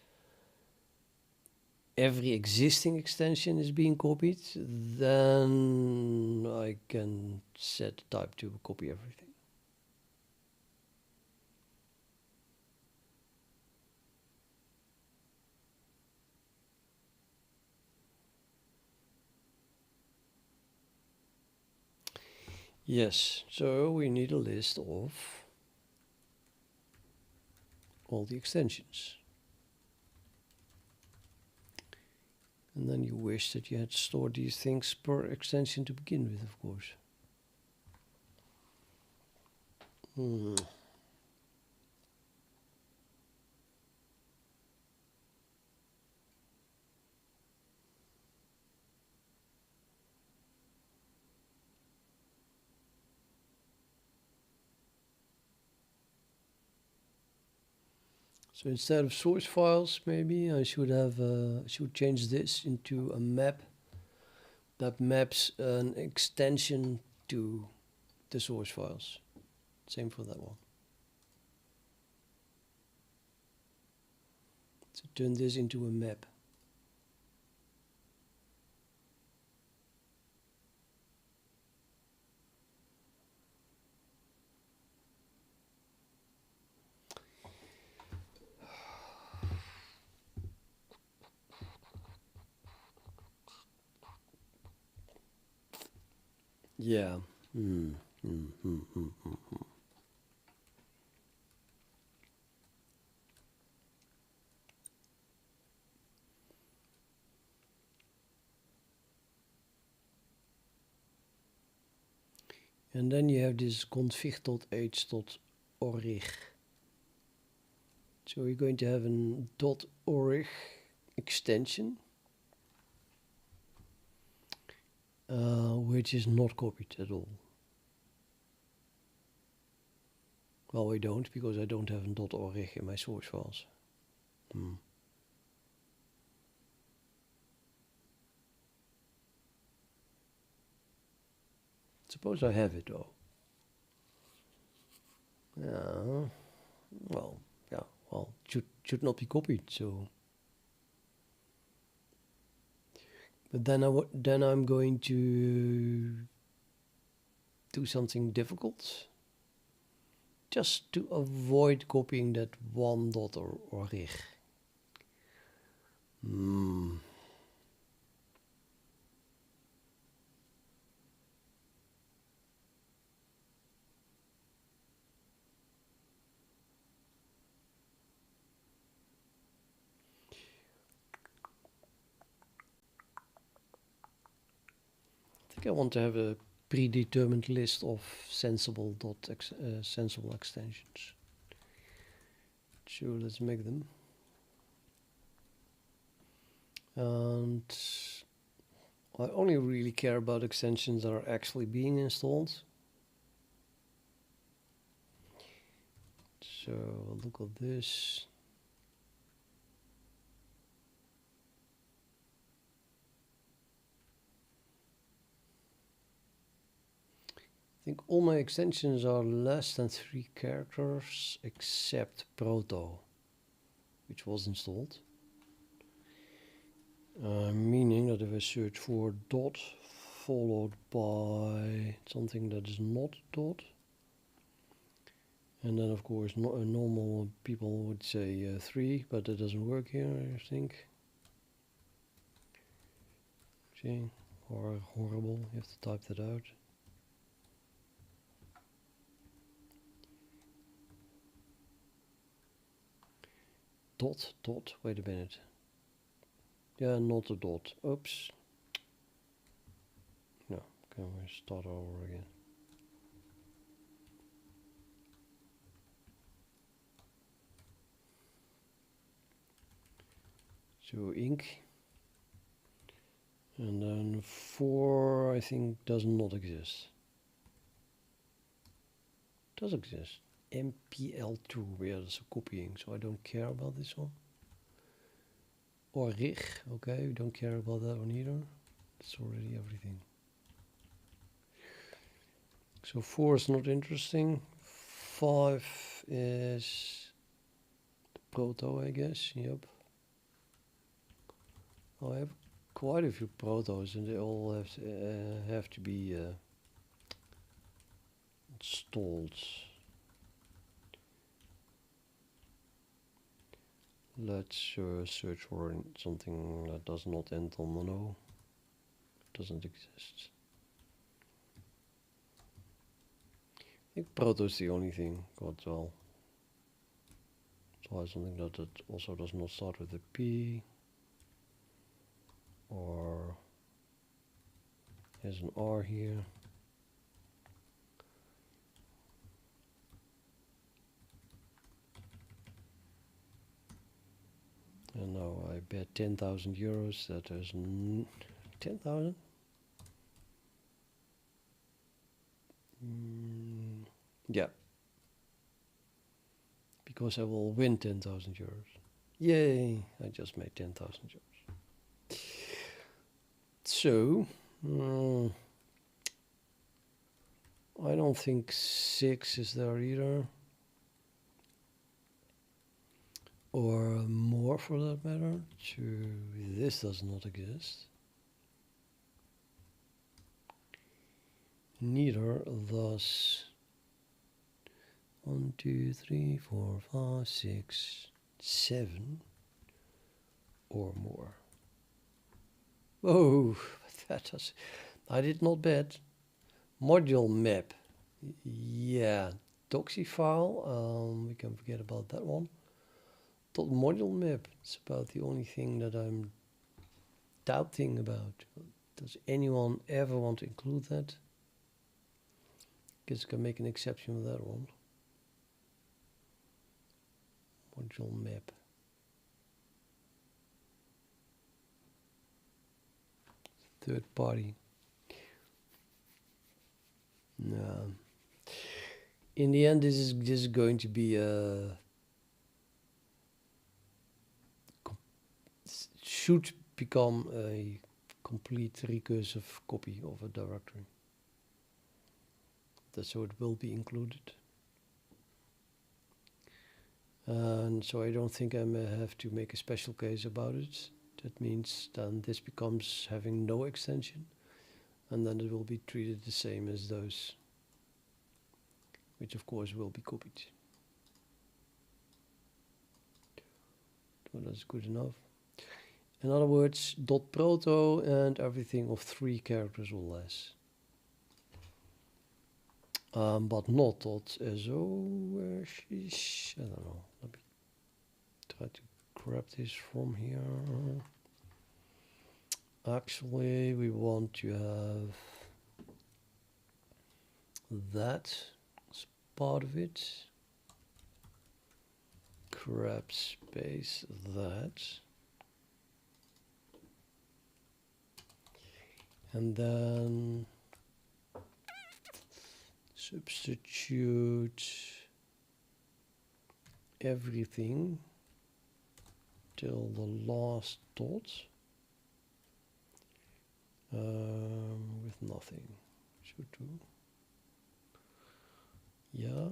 every existing extension is being copied, then I can set the type to copy everything. Yes, so we need a list of all the extensions. And then you wish that you had stored these things per extension to begin with, of course. So instead of source files, maybe I should have should change this into a map that maps an extension to the source files. Same for that one. So turn this into a map. Yeah. And then you have this config.h.org. So we're going to have an .org extension, which is not copied at all. Well, we don't, because I don't have an .org in my source files. Suppose I have it though. Yeah. Well, yeah. Well, should not be copied. So, but then I'm going to do something difficult, just to avoid copying that one .org. I think I want to have a predetermined list of sensible extensions. So let's make them. And I only really care about extensions that are actually being installed. So look at this. I think all my extensions are less than 3 characters except Proto, which was installed. Meaning that if I search for dot followed by something that is not dot, and then of course normal people would say 3, but that doesn't work here, I think. See, or horrible. You have to type that out. Dot. Wait a minute. Yeah, not a dot. Oops. No, can we start over again? So ink. And then 4, I think, does not exist. Does exist. MPL2, yeah, that's a copying, so I don't care about this one. Or rig, okay, we don't care about that one either. That's already everything. So 4 is not interesting. 5 is the proto, I guess, yep. I have quite a few protos and they all have to be installed. Let's search for something that does not end on mono. It doesn't exist. I think proto is the only thing. God, well. Try something that also does not start with a P. Or has an R here. And now I bet 10,000 euros that there's 10,000? Yeah. Because I will win 10,000 euros. Yay! I just made 10,000 euros. So, I don't think 6 is there either. Or more for that matter. This does not exist. Neither thus 1, 2, 3, 4, 5, 6, 7 or more. Oh, that does. I did not bet. Module map. Yeah, doxy file. We can forget about that one. Module map. It's about the only thing that I'm doubting about. Does anyone ever want to include that? Guess I can make an exception with that one. Module map. Third party. No. In the end, this is going to be a should become a complete recursive copy of a directory. So it will be included. And so I don't think I may have to make a special case about it. That means then this becomes having no extension, and then it will be treated the same as those, which of course will be copied. So that's good enough. In other words, .proto and everything of 3 characters or less. But not .so. I don't know. Let me try to grab this from here. Actually, we want to have that as part of it. Grab space that. And then substitute everything till the last dot with nothing. Should do. Yeah.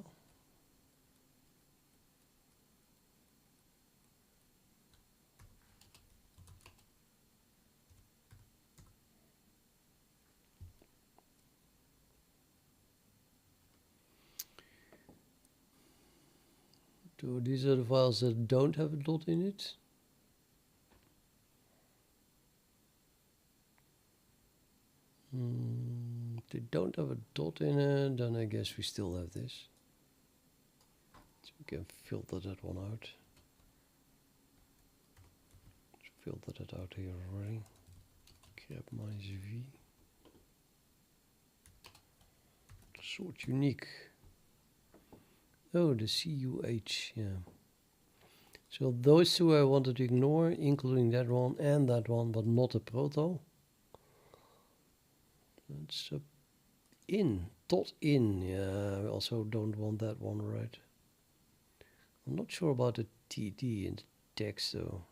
So these are the files that don't have a dot in it. they don't have a dot in it, then I guess we still have this. So we can filter that one out. Filter that out here already. Grab minus V. Sort unique. Oh, the CUH, yeah. So those two I wanted to ignore, including that one, but not the proto. That's in, dot in, yeah, I also don't want that one, right? I'm not sure about the TD in the text though.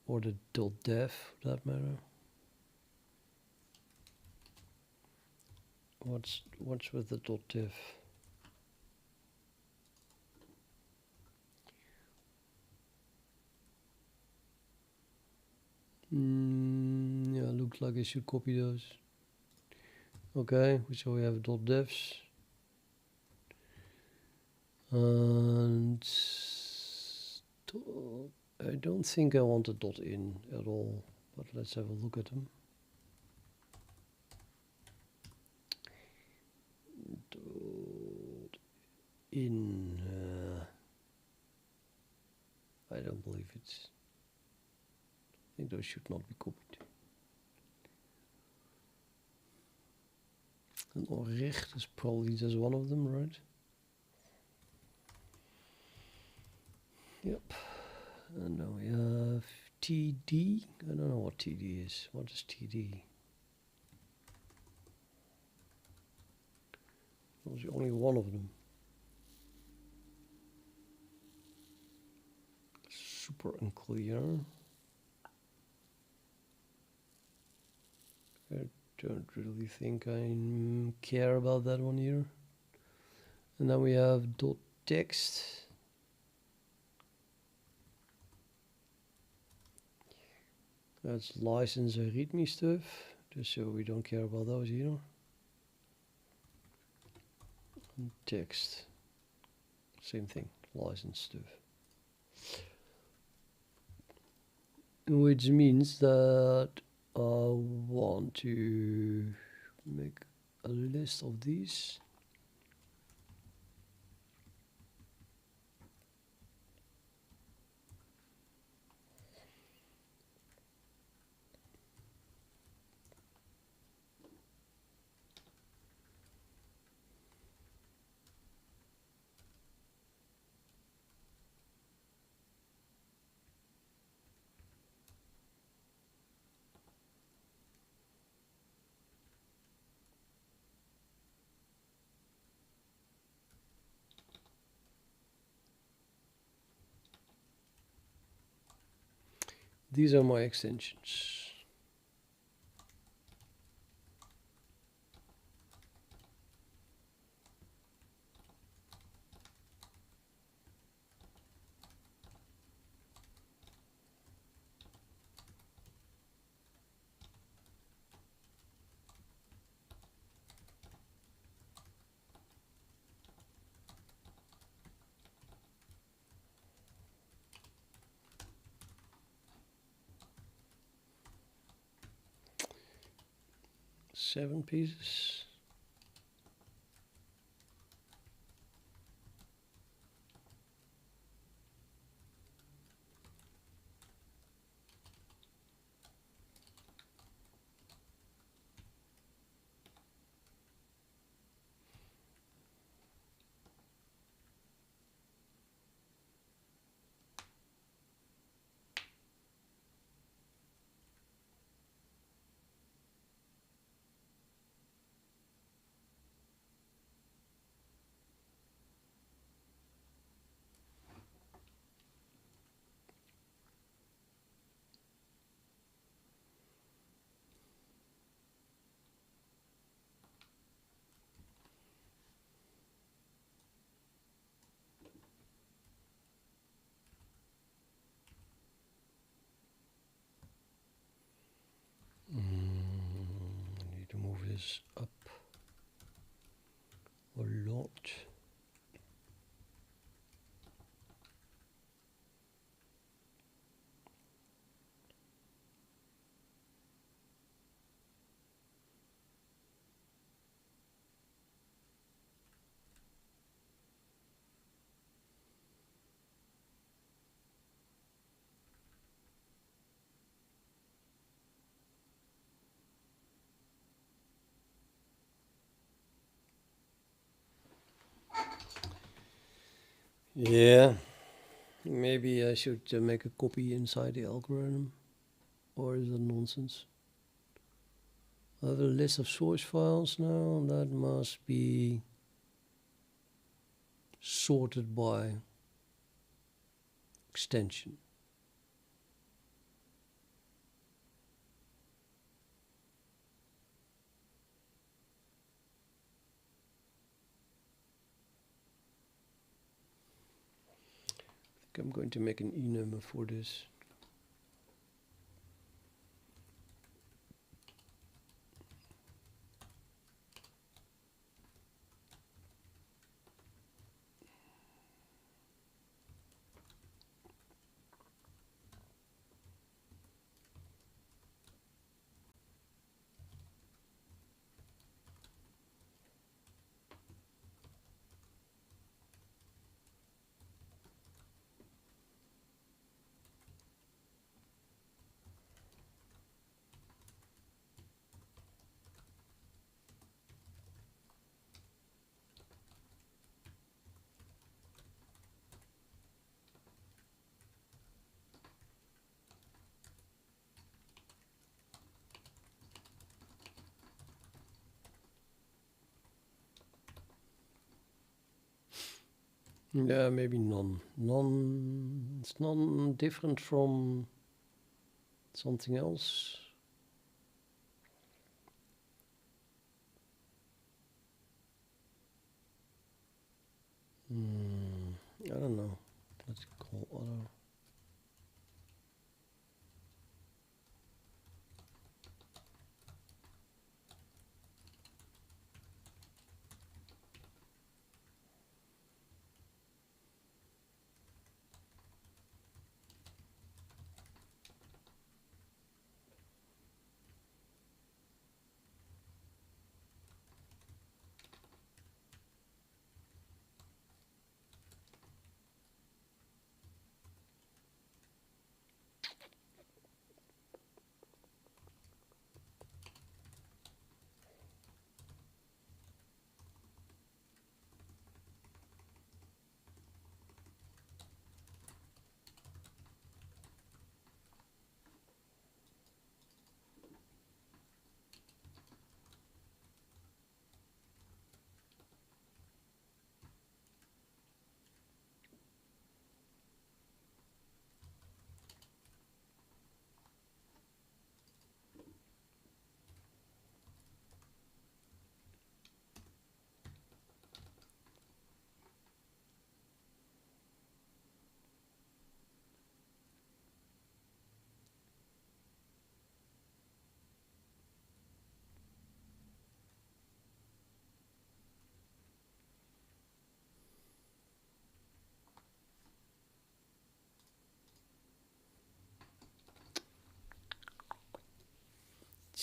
Or the .dev, for that matter. What's with the .dev? Yeah, looks like I should copy those. Okay, so we have .devs. And I don't think I want a .in at all, but let's have a look at them. .in, I don't believe it's. I think those should not be copied. And Oricht is probably just one of them, right? Yep. And now we have TD. I don't know what TD is. What is TD? There's only one of them. Super unclear. I don't really think I care about that one here. And then we have .text. That's license and readme stuff, just so we don't care about those either. And text, same thing, license stuff. Which means that I want to make a list of these. These are my extensions. Seven pieces. I need to move this up a lot. Yeah, maybe I should make a copy inside the algorithm, or is it nonsense? I have a list of source files now, that must be sorted by extension. I think I'm going to make an enum for this. Yeah, maybe none. None. It's none different from something else. I don't know. Let's call other.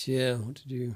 Yeah, what to do?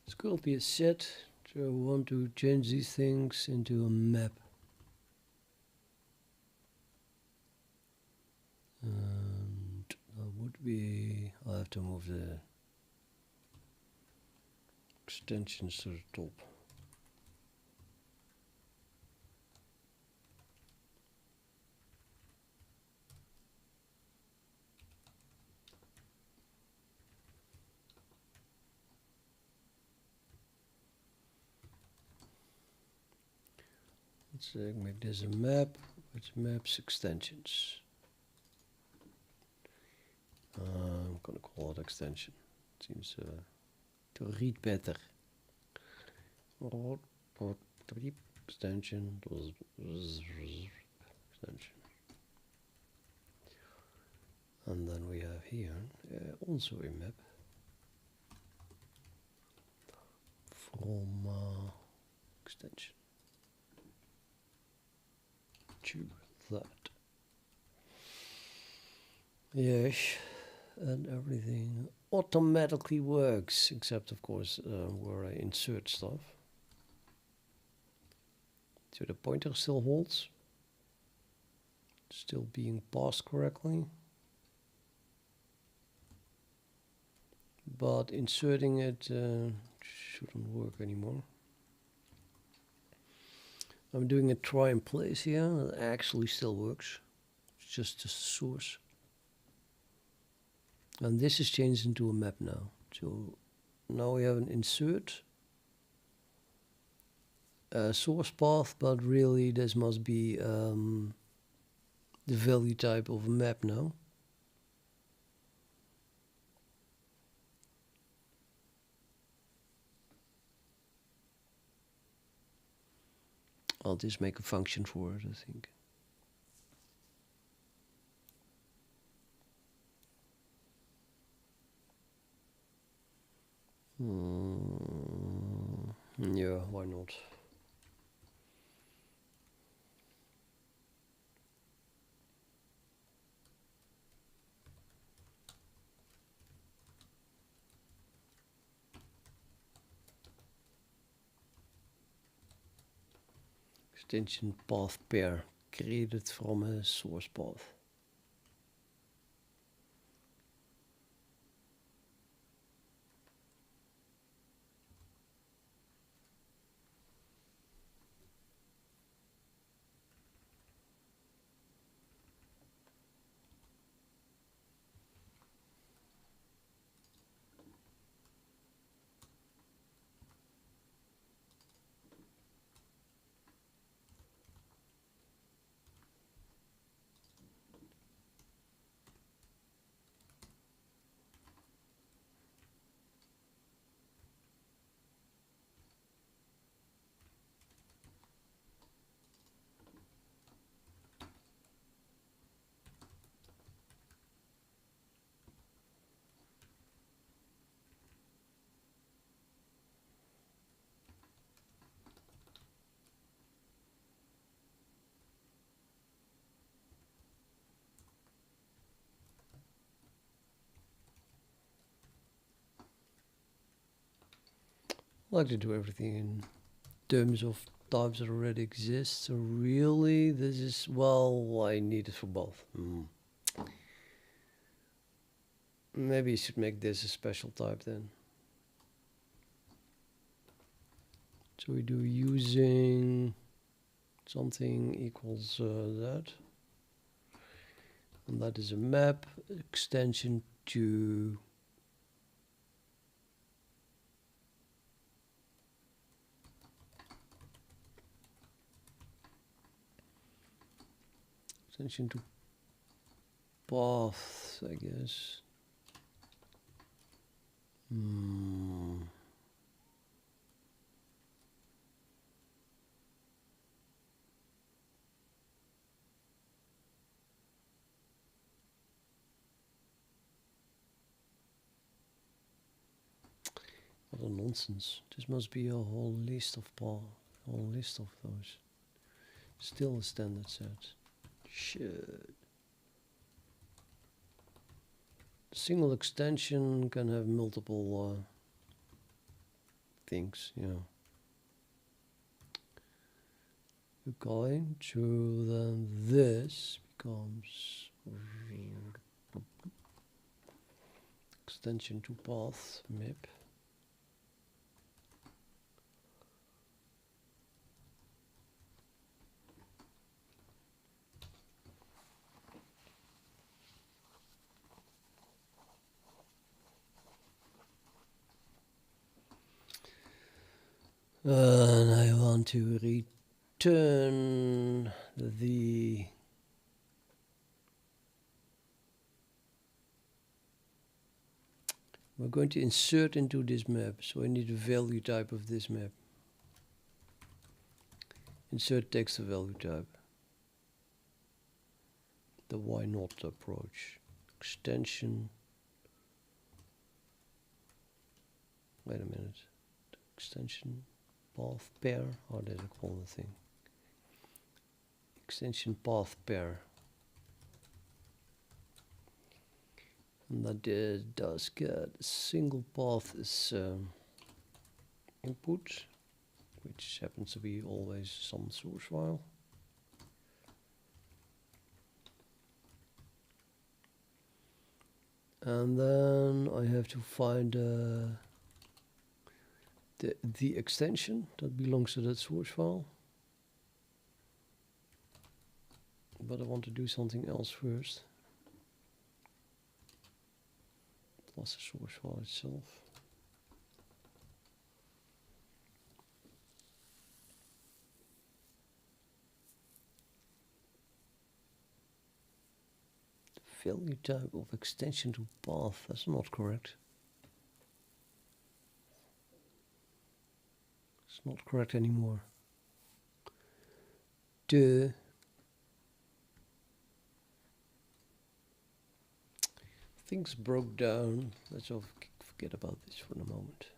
It's going to be a set. So I want to change these things into a map. And that would be, I have to move the extensions to the top. Let's make this a map with maps extensions. I'm gonna call it extension. Seems to read better. Extension. Extension. And then we have here also a map from extension to that. Yes, and everything automatically works, except of course where I insert stuff. So the pointer still holds, still being passed correctly, but inserting it shouldn't work anymore. I'm doing a try and place here. It actually still works. It's just the source. And this is changed into a map now. So now we have an insert source path, but really this must be the value type of a map now. I'll just make a function for it, I think. Yeah, why not? Extension path pair created from a source path. I like to do everything in terms of types that already exist. So really, this is, well, I need it for both. Maybe you should make this a special type then. So we do using something equals that. And that is a map extension to path, I guess. What a nonsense. This must be a whole list of whole list of those. Still a standard set. Shit. A single extension can have multiple things, yeah. Okay, so then this becomes extension to path map. And I want to return the we're going to insert into this map, so I need a value type of this map. Insert text value type. The why not approach. extension. Wait a minute. Extension path pair. How did I call the thing? Extension path pair. And that does get single path as input, which happens to be always some source file. And then I have to find the extension that belongs to that source file. But I want to do something else first. Plus the source file itself. Value type of extension to path. That's not correct. It's not correct anymore. Things broke down. Let's forget about this for a moment.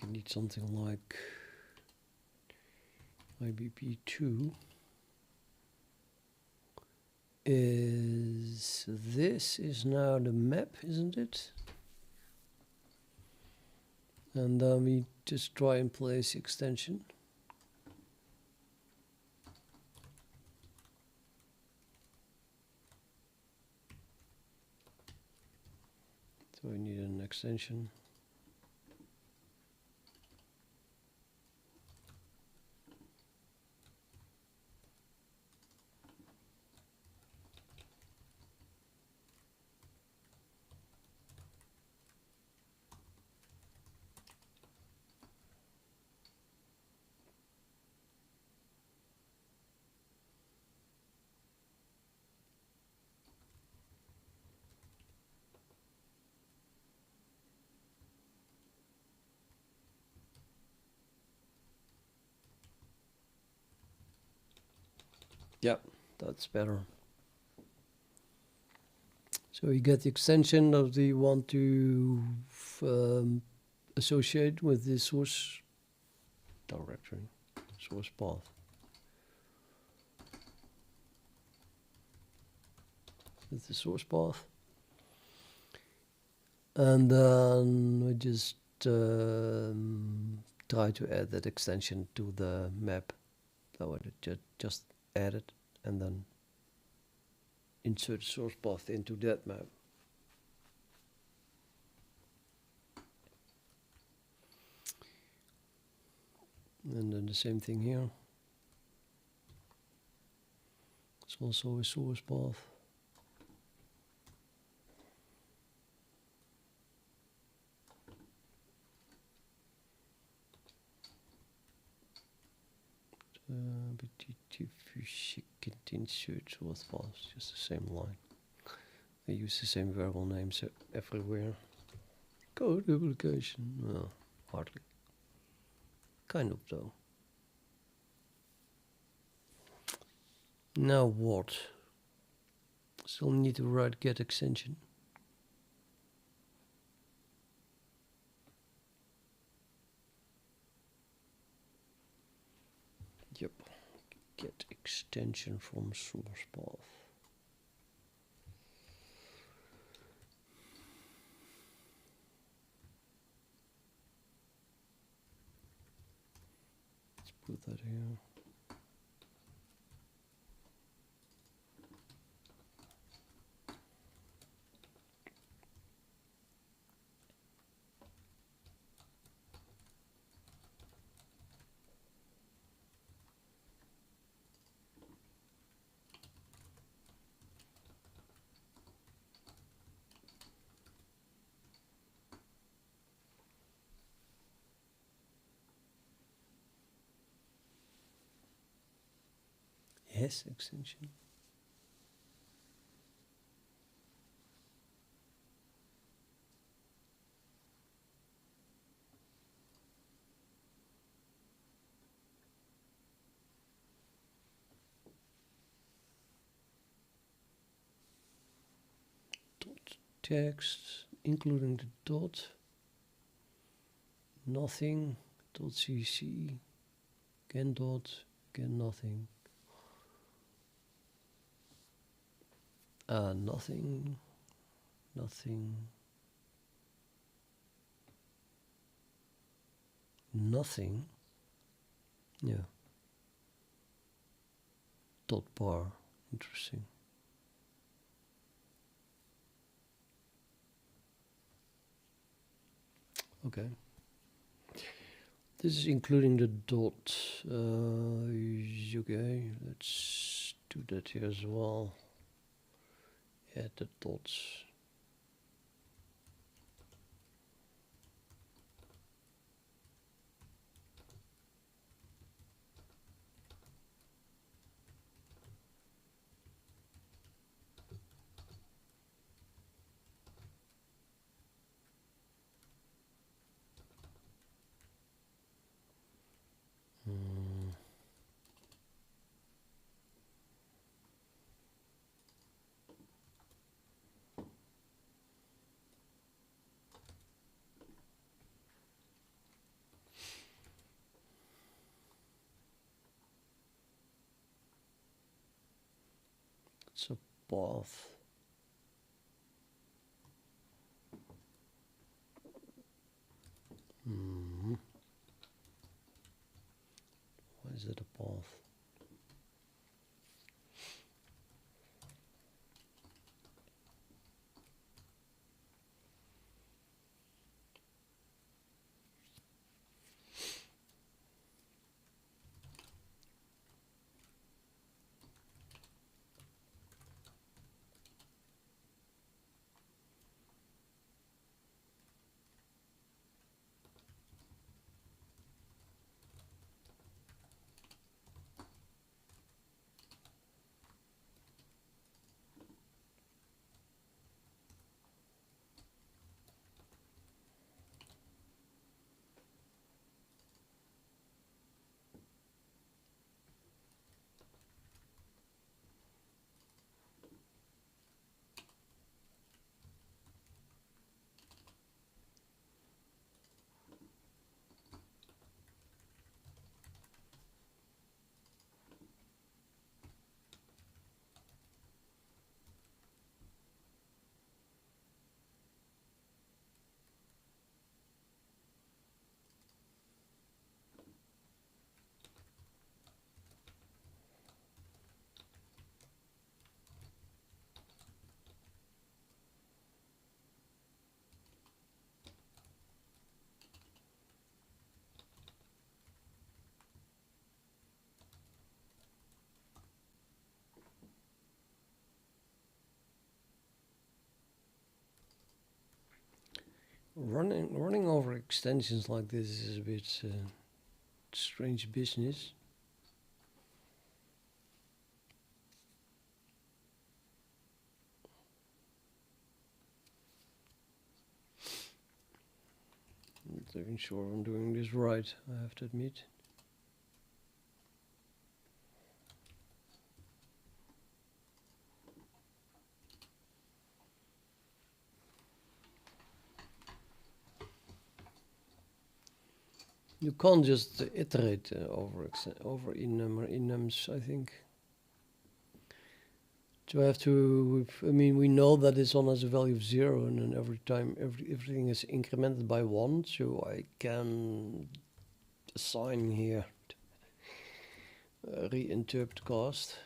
I need something like IBP2 this is now the map, isn't it? And then we just try and place extension. So we need an extension. Yeah, that's better. So you get the extension that we want to associate with the source directory, source path. With the source path. And then we just try to add that extension to the map. So I just add it and then insert source path into that map. And then the same thing here. It's also a source path. But if you can insert source paths, just the same line. I use the same variable names everywhere. Code duplication? No, hardly. Kind of though. Now what? Still need to write get extension. Yep. Get extension from source path. Let's put that here. S extension. Dot text, including the dot. Nothing. Dot cc. Again dot. Again nothing. Nothing. Nothing. Nothing. Yeah. Dot bar. Interesting. Okay. This is including the dot. Okay, let's do that here as well. Add the dots. It's a path. Why is it a path? Running over extensions like this is a bit strange business. I'm not even sure I'm doing this right, I have to admit. You can't just iterate over enums, I think. So I have to, I mean, we know that it's on as a value of 0, and then every time everything is incremented by 1, so I can assign here reinterpret cost,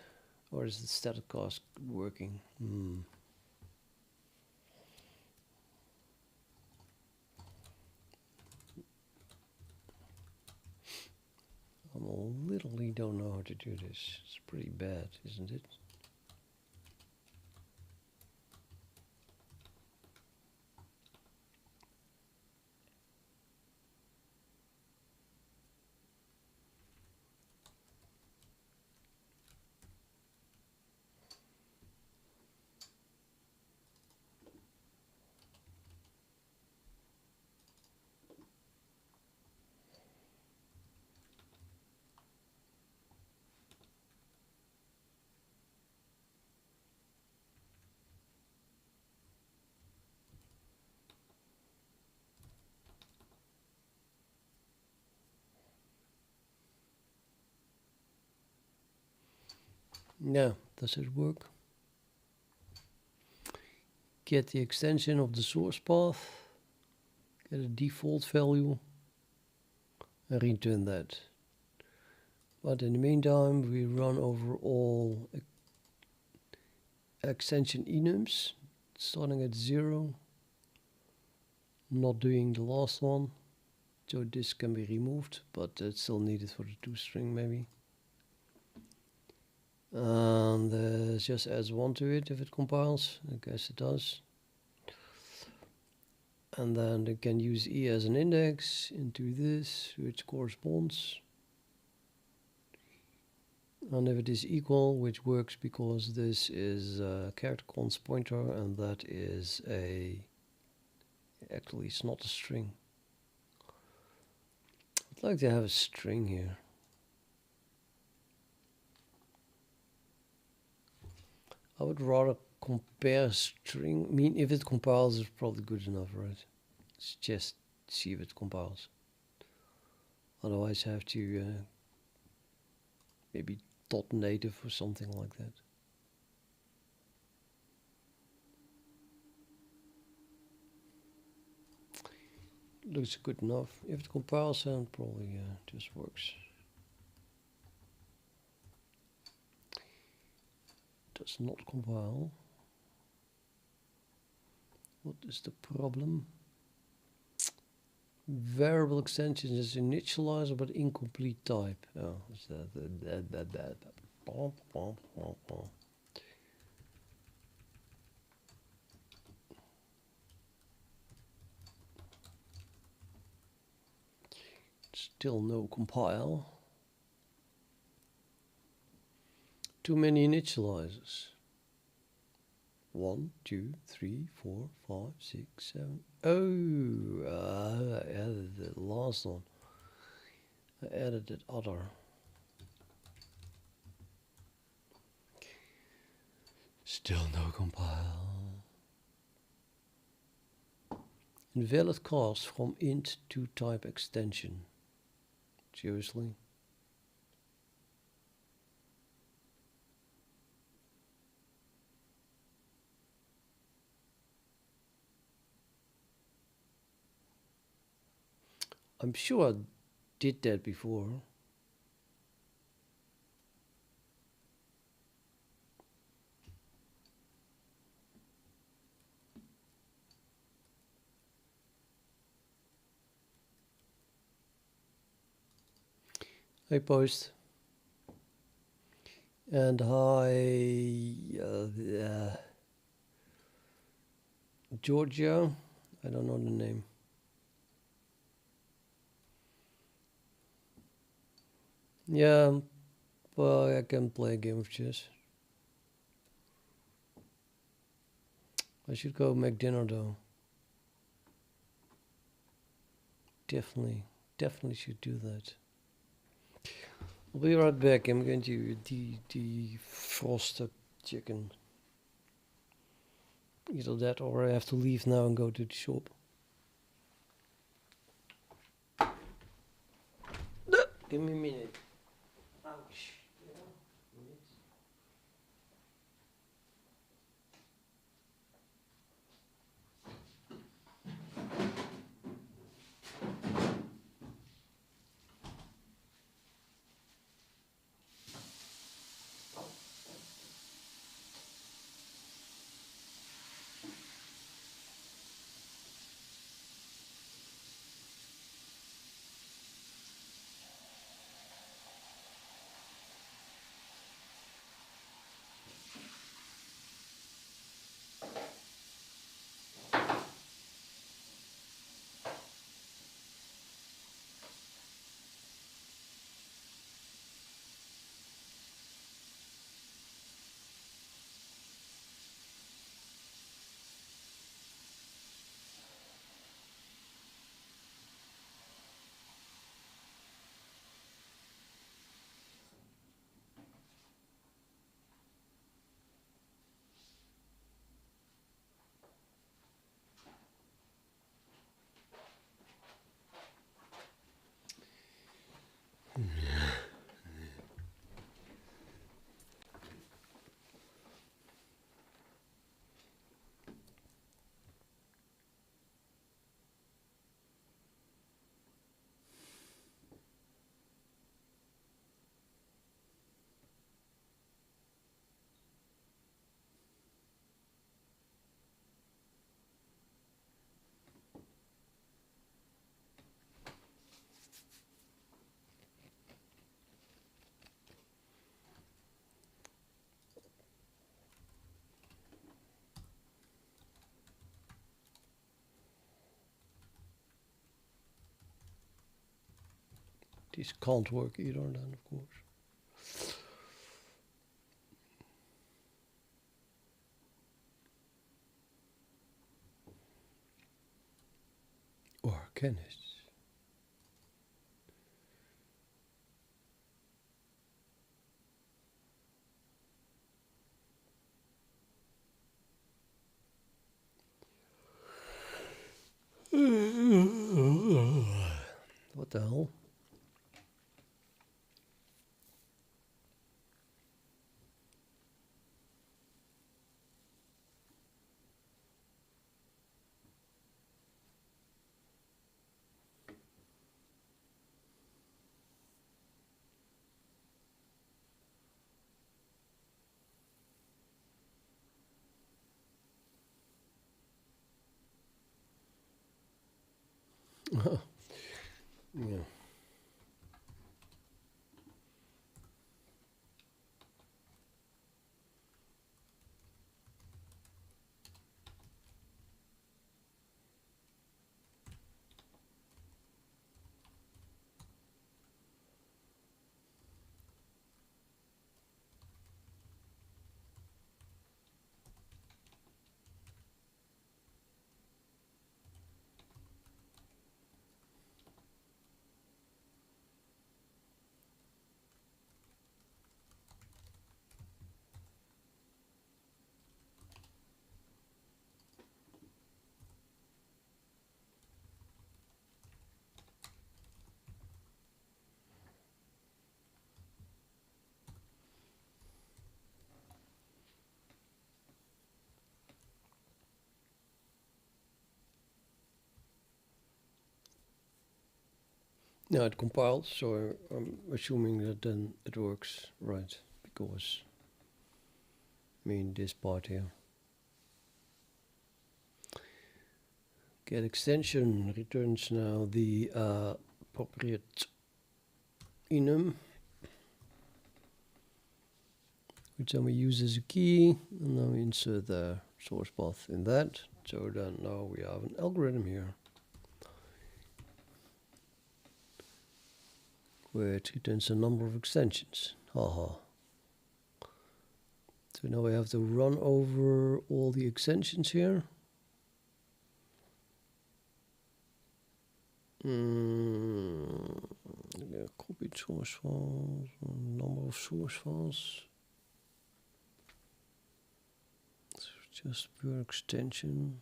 or is the static cost working? I literally don't know how to do this. It's pretty bad, isn't it? Yeah, does it work? Get the extension of the source path, get a default value, and return that. But in the meantime, we run over all extension enums, starting at 0, not doing the last one. So this can be removed, but it's still needed for the toString maybe. And just adds 1 to it if it compiles. I guess it does. And then they can use E as an index into this, which corresponds. And if it is equal, which works because this is a character const pointer, and that is actually it's not a string. I'd like to have a string here. I would rather compare string. I mean, if it compiles, it's probably good enough, right? Let's just see if it compiles. Otherwise, I have to maybe .native or something like that. Looks good enough. If it compiles, then probably just works. Does not compile. What is the problem? Variable extension is initializer but incomplete type. Oh, is that. Still no compile. Too many initializers. 1, 2, 3, 4, 5, 6, 7. Oh, I added the last one. I added that other. Still no compile. Invalid cast from int to type extension. Seriously? I'm sure I did that before. Hi post. And hi Georgia. I don't know the name. Yeah, well, I can play a game of chess. I should go make dinner though. Definitely should do that. I'll be right back. I'm going to defrost the chicken. Either that or I have to leave now and go to the shop. Give me a minute. Ouch. This can't work either then, of course. Or can it? What the hell? Yeah. Now it compiles, so I'm assuming that then it works right, because I mean this part here. Get extension returns now the appropriate enum, which then we use as a key, and then we insert the source path in that. So then now we have an algorithm here, where it returns a number of extensions. Haha. So now we have to run over all the extensions here. Yeah, copied source files, number of source files. It's just pure extension.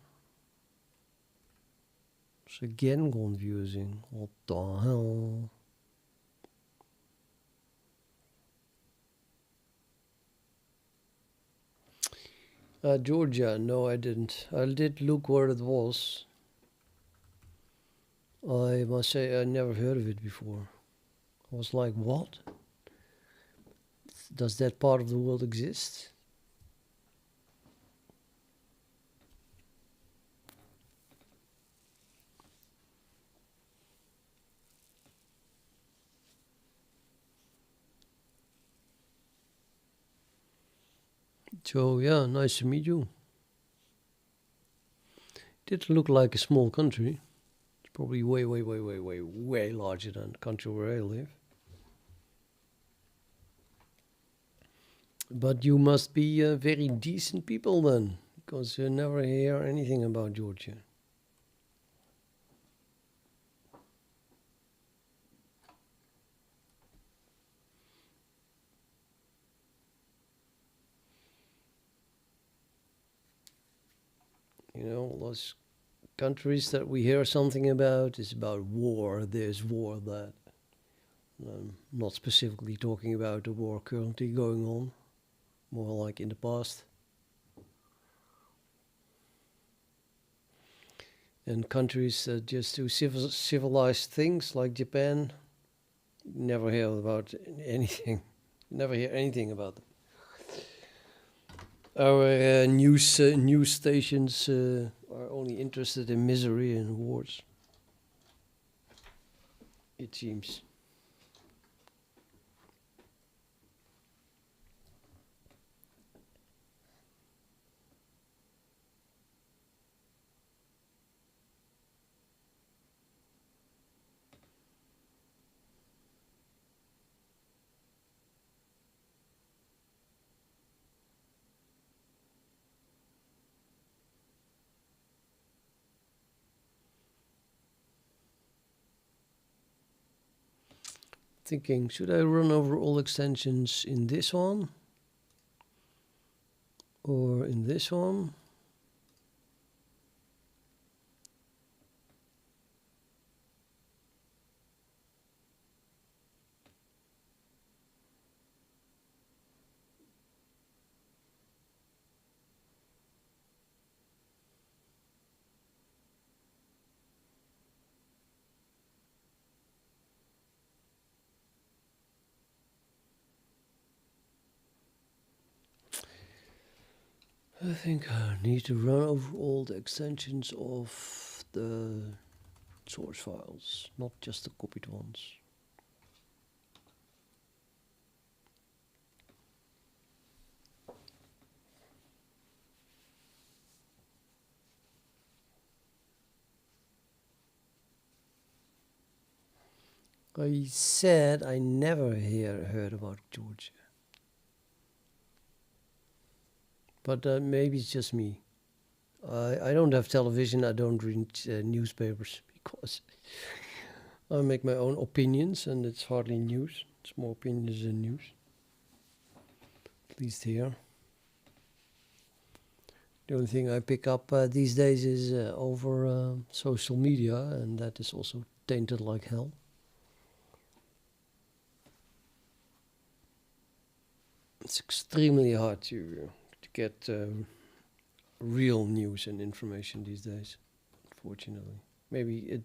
It's again confusing. What the hell? Georgia, no I didn't. I did look where it was. I must say I never heard of it before. I was like, what? Does that part of the world exist? So yeah, nice to meet you. Did look like a small country. It's probably way larger than the country where I live. But you must be very decent people then, because you never hear anything about Georgia. You know, those countries that we hear something about is about war, this, war, that. I'm not specifically talking about the war currently going on, more like in the past. And countries that just do civilized things like Japan, never hear about anything. Never hear anything about them. Our news stations are only interested in misery and wars, it seems. thinking, should I run over all extensions in this one? Or in this one? I think I need to run over all the extensions of the source files, not just the copied ones. I said I never heard about Georgia. But maybe it's just me. I don't have television, I don't read newspapers because I make my own opinions and it's hardly news. It's more opinions than news. At least here. The only thing I pick up these days is over social media, and that is also tainted like hell. It's extremely hard to get real news and information these days, unfortunately. Maybe it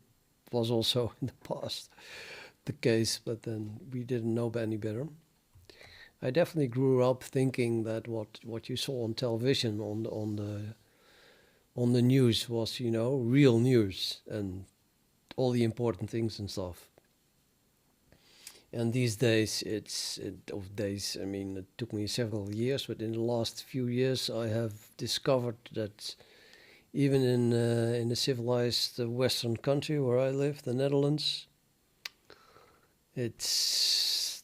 was also in the past the case, but then we didn't know any better. I definitely grew up thinking that what you saw on television on the news was, you know, real news and all the important things and stuff. And these days, I mean, it took me several years, but in the last few years, I have discovered that even in a civilized Western country where I live, the Netherlands, it's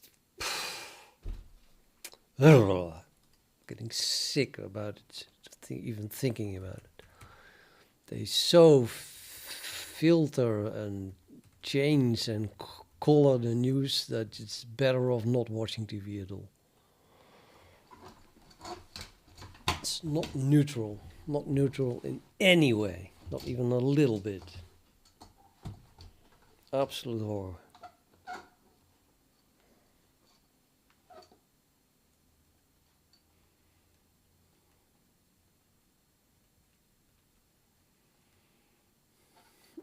getting sick about it, even thinking about it. They so filter and change and color the news that it's better off not watching TV at all. It's not neutral in any way, not even a little bit. Absolute horror.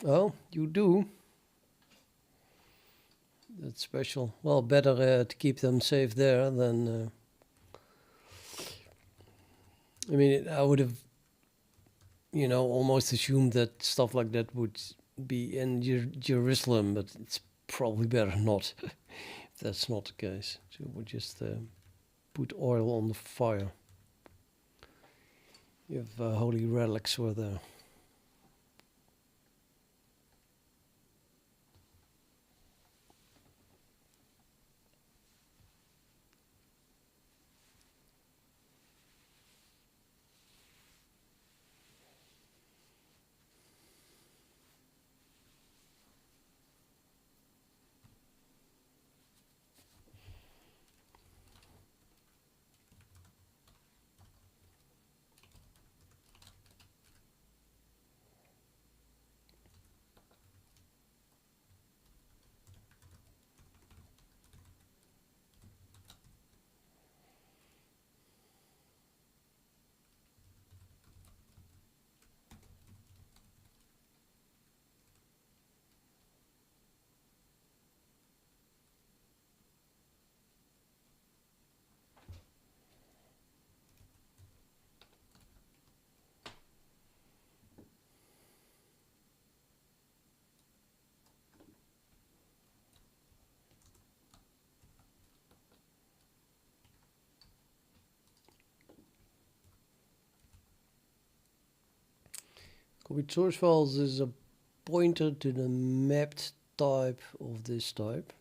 Oh, you do? That's special. Well, better to keep them safe there than... I mean, I would have, you know, almost assumed that stuff like that would be in Jerusalem, but it's probably better not, if that's not the case. So we'll just put oil on the fire. If holy relics were there. Commit source files is a pointer to the mapped type of this type.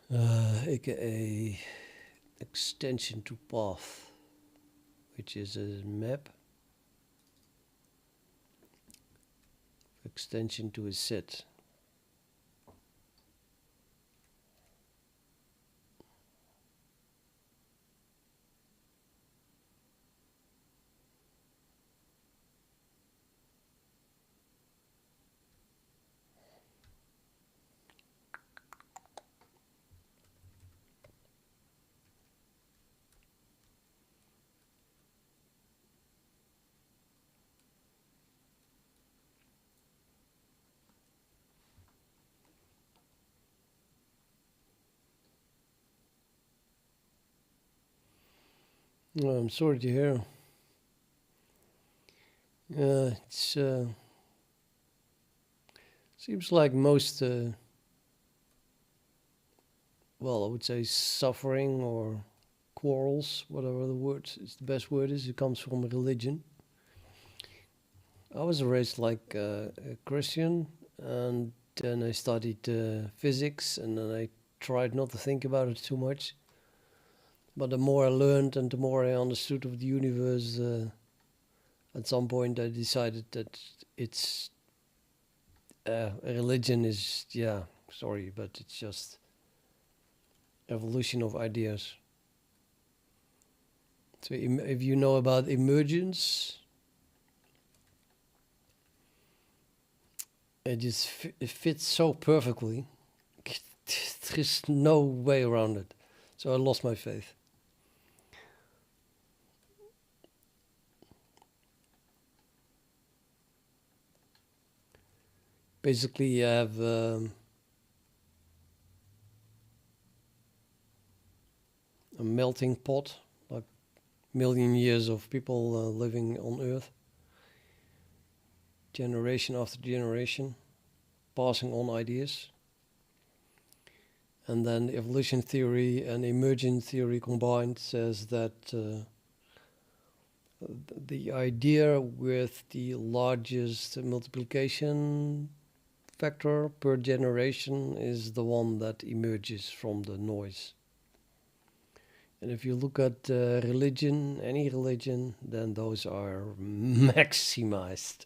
AKA extension to path, which is a map. Extension to a set. I'm sorry to hear. It's seems like most, well, I would say suffering or quarrels, whatever the word is, the best word is, it comes from religion. I was raised like a Christian, and then I studied physics, and then I tried not to think about it too much. But the more I learned and the more I understood of the universe, at some point I decided that it's a religion is, yeah, sorry, but it's just evolution of ideas. So if you know about emergence, it fits so perfectly. There's no way around it. So I lost my faith. Basically, you have a melting pot, like million years of people living on Earth, generation after generation, passing on ideas. And then evolution theory and emergent theory combined says that the idea with the largest multiplication factor per generation is the one that emerges from the noise. And if you look at religion, any religion, then those are maximized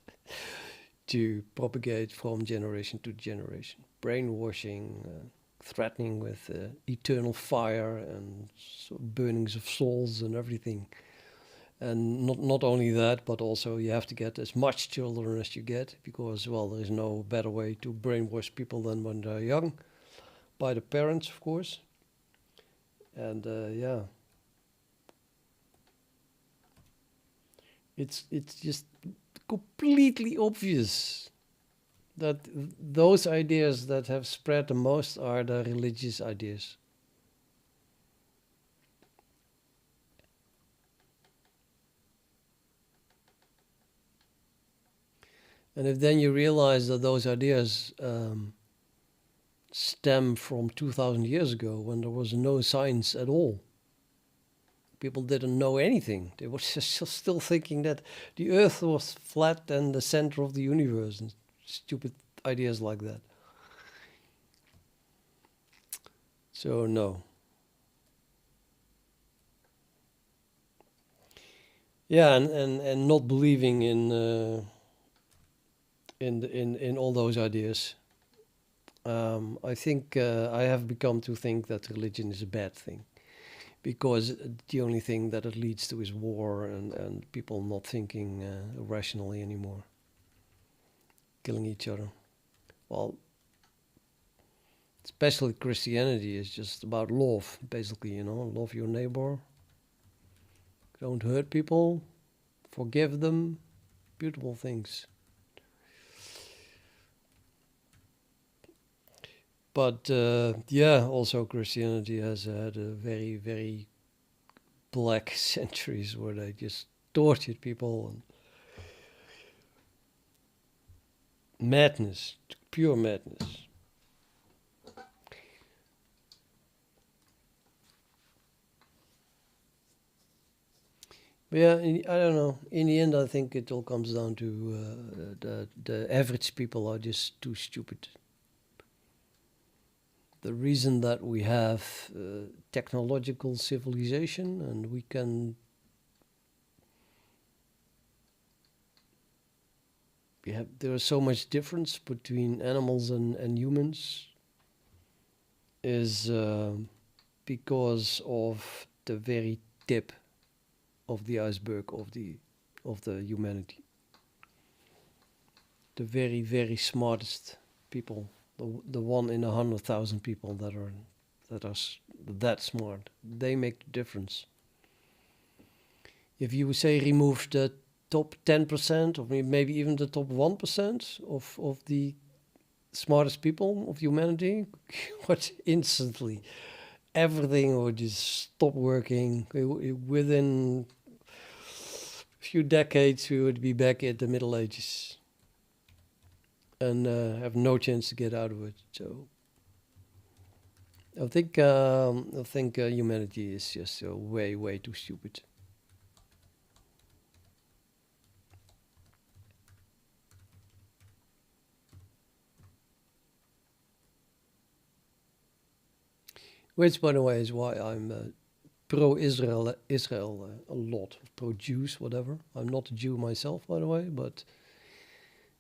to propagate from generation to generation. Brainwashing, threatening with eternal fire and burnings of souls and everything. And not only that, but also you have to get as much children as you get, because, well, there is no better way to brainwash people than when they're young, by the parents, of course. And yeah, it's just completely obvious that those ideas that have spread the most are the religious ideas. And if then you realize that those ideas stem from 2000 years ago, when there was no science at all, people didn't know anything. They were just still thinking that the earth was flat and the center of the universe, and stupid ideas like that. So no. Yeah, and not believing in all those ideas. I think I have become to think that religion is a bad thing, because the only thing that it leads to is war and people not thinking rationally anymore, killing each other. Well, especially Christianity is just about love, basically, love your neighbor, don't hurt people, forgive them, beautiful things. But yeah, also Christianity has had a very, very black centuries where they just tortured people, and madness, pure madness. But yeah, I don't know. In the end, I think it all comes down to the average people are just too stupid. The reason that we have technological civilization and we can, there is so much difference between animals and humans, is because of the very tip of the iceberg of the humanity. The very, very smartest people, the one in 100,000 people that smart, they make the difference. If you say remove the top 10%, or maybe even the top 1% of the smartest people of humanity, what instantly everything would just stop working. Within a few decades, we would be back at the Middle Ages and have no chance to get out of it. So I think humanity is just way, way too stupid. Which, by the way, is why I'm pro-Israel a lot, pro-Jews, whatever. I'm not a Jew myself, by the way, but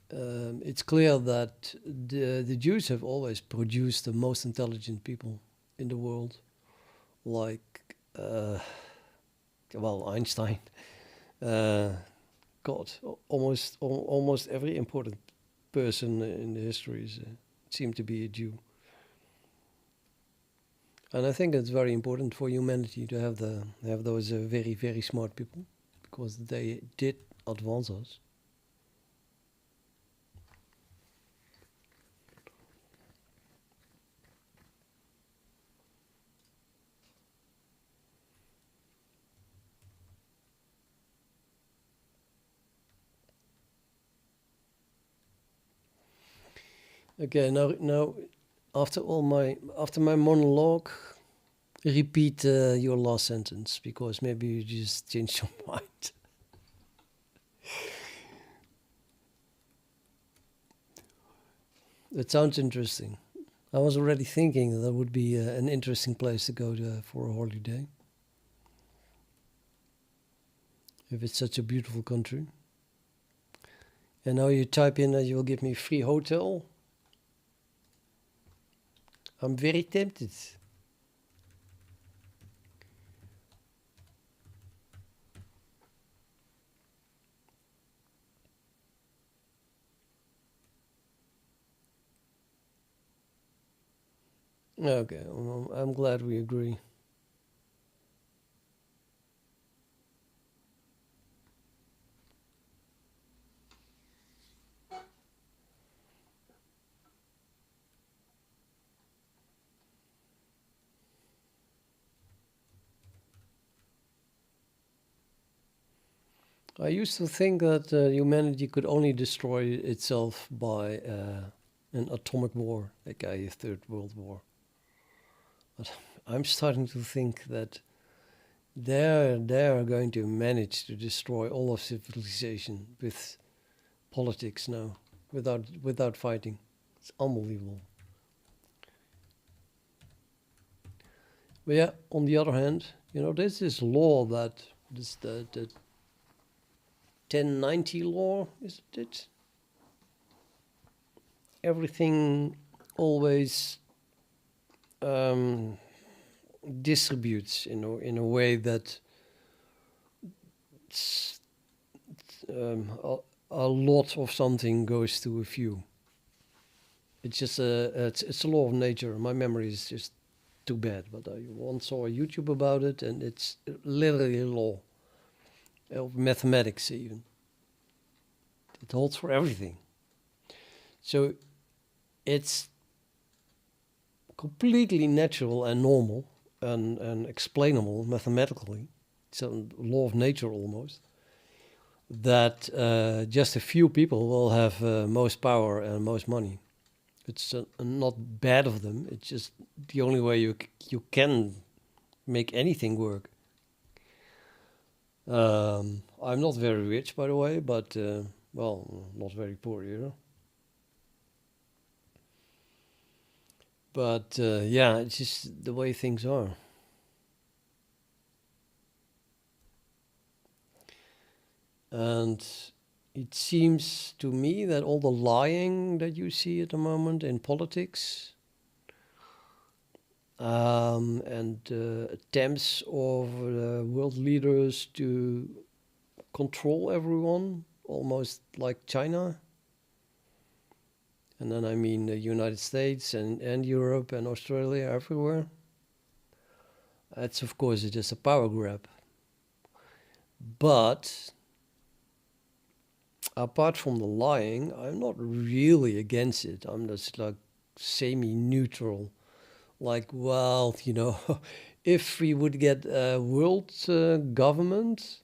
it's clear that the Jews have always produced the most intelligent people in the world, like Einstein. Uh, God, almost every important person in the histories seemed to be a Jew. And I think it's very important for humanity to have those very, very smart people, because they did advance us. Okay, now after my monologue, repeat your last sentence, because maybe you just changed your mind. It sounds interesting. I was already thinking that would be an interesting place to go to for a holiday, if it's such a beautiful country. And now you type in that you will give me free hotel. I'm very tempted. Okay, I'm glad we agree. I used to think that humanity could only destroy itself by an atomic war, like a Third World War. But I'm starting to think that they're going to manage to destroy all of civilization with politics now, without fighting. It's unbelievable. But yeah, on the other hand, there's this law that this the 1090 law, is it? Everything always distributes in a way that a lot of something goes to a few. It's just it's a law of nature. My memory is just too bad, but I once saw a YouTube about it, and it's literally a law of mathematics even. It holds for everything. So it's completely natural and normal and explainable mathematically. It's a law of nature almost. That just a few people will have most power and most money. It's not bad of them. It's just the only way you can make anything work. I'm not very rich, by the way, but not very poor either. But yeah, it's just the way things are. And it seems to me that all the lying that you see at the moment in politics and attempts of world leaders to control everyone, almost like China. And then I mean the United States and Europe and Australia, everywhere. That's, of course, just a power grab. But apart from the lying, I'm not really against it. I'm just like semi-neutral like, well, if we would get a world government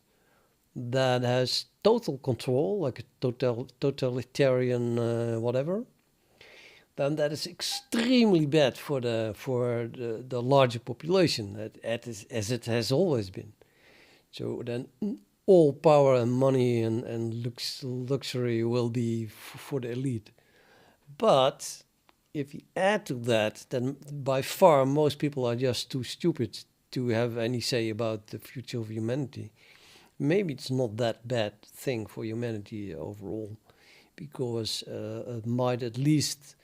that has total control, like a totalitarian whatever, then that is extremely bad for the larger population, as it has always been. So then all power and money and luxury will be for the elite. But if you add to that, then by far most people are just too stupid to have any say about the future of humanity. Maybe it's not that bad thing for humanity overall, because it might at least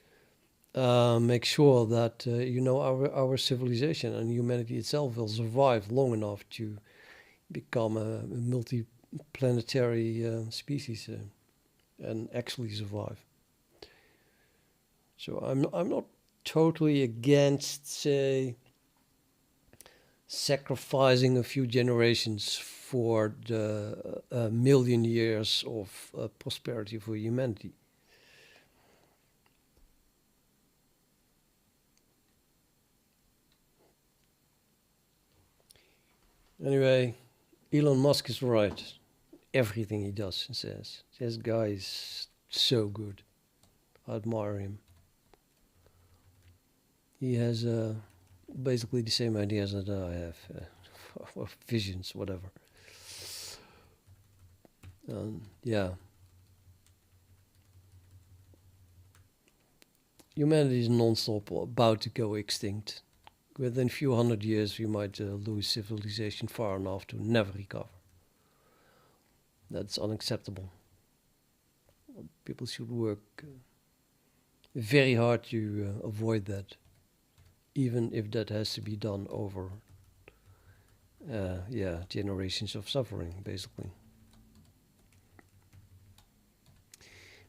make sure that our civilization and humanity itself will survive long enough to become a multi-planetary species and actually survive. So I'm not totally against, say, sacrificing a few generations for the million years of prosperity for humanity. Anyway, Elon Musk is right. Everything he does and says. This guy is so good. I admire him. He has basically the same ideas that I have, or visions, whatever. Yeah. Humanity is non-stop about to go extinct. Within a few hundred years, we might lose civilization far enough to never recover. That's unacceptable. People should work very hard to avoid that, even if that has to be done over, generations of suffering, basically.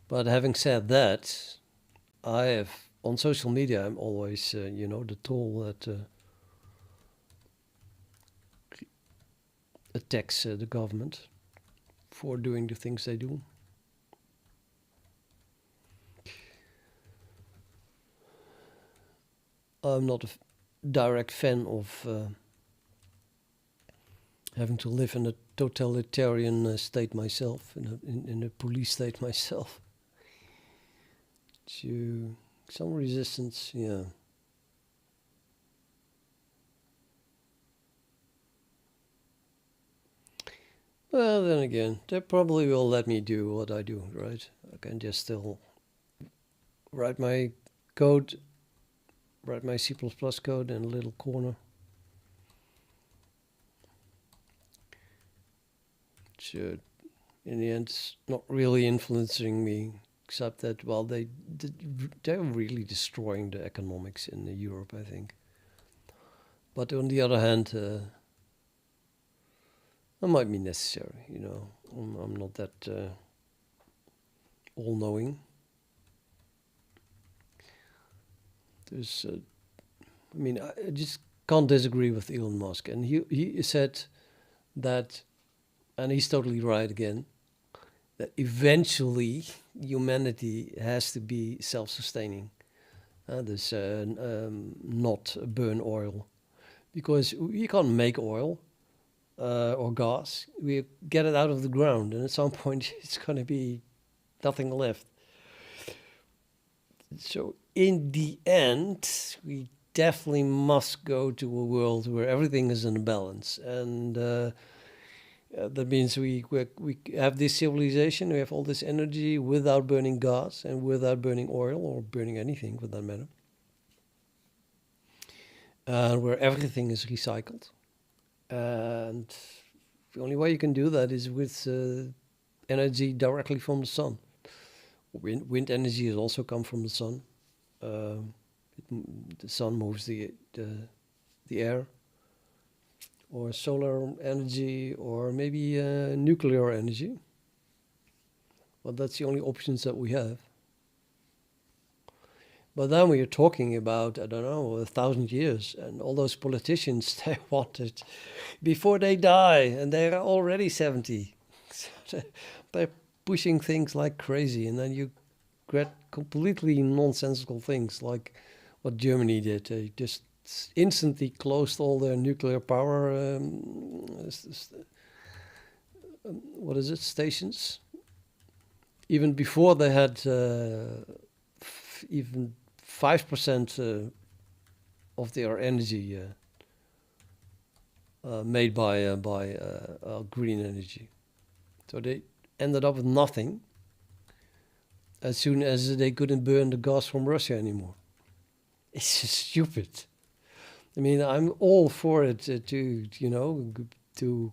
But having said that, I have on social media. I'm always, the tool that attacks the government for doing the things they do. I'm not a direct fan of having to live in a totalitarian state myself, in a police state myself. To some resistance, yeah. Well, then again, they probably will let me do what I do, right? I can just still write my code, write my C++ code in a little corner. So, in the end, it's not really influencing me, except that, well, they're really destroying the economics in Europe, I think. But on the other hand, it might be necessary, I'm not that all-knowing. There's, I just can't disagree with Elon Musk. And he said that, and he's totally right again, that eventually humanity has to be self-sustaining. Not burn oil. Because you can't make oil or gas. We get it out of the ground, and at some point it's going to be nothing left. So in the end, we definitely must go to a world where everything is in balance. And that means we have this civilization, we have all this energy without burning gas and without burning oil or burning anything for that matter. Where everything is recycled. And the only way you can do that is with energy directly from the sun. Wind energy has also come from the sun. The sun moves the air. Or solar energy, or maybe nuclear energy. Well, that's the only options that we have. But then we are talking about, 1,000 years, and all those politicians, they want it before they die, and they're already 70. So they're pushing things like crazy, and then you get completely nonsensical things like what Germany did. They just instantly closed all their nuclear power. What is it? Stations. Even before they had even 5% of their energy made by green energy. So they ended up with nothing as soon as they couldn't burn the gas from Russia anymore. It's just stupid. I mean, I'm all for it to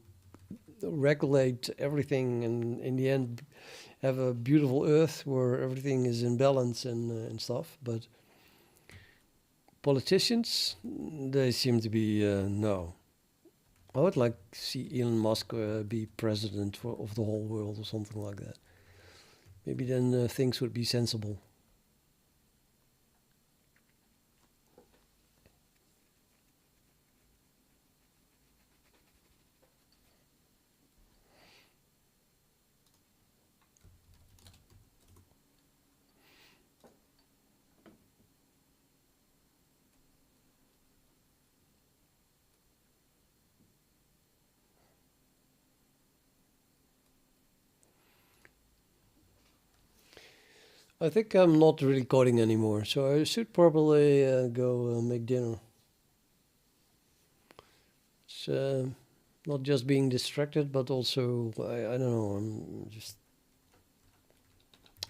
regulate everything and in the end have a beautiful earth where everything is in balance and stuff. But politicians, they seem to be no. I would like to see Elon Musk be president of the whole world or something like that. Maybe then things would be sensible. I think I'm not really coding anymore, so I should probably go make dinner. It's not just being distracted, but also, I don't know,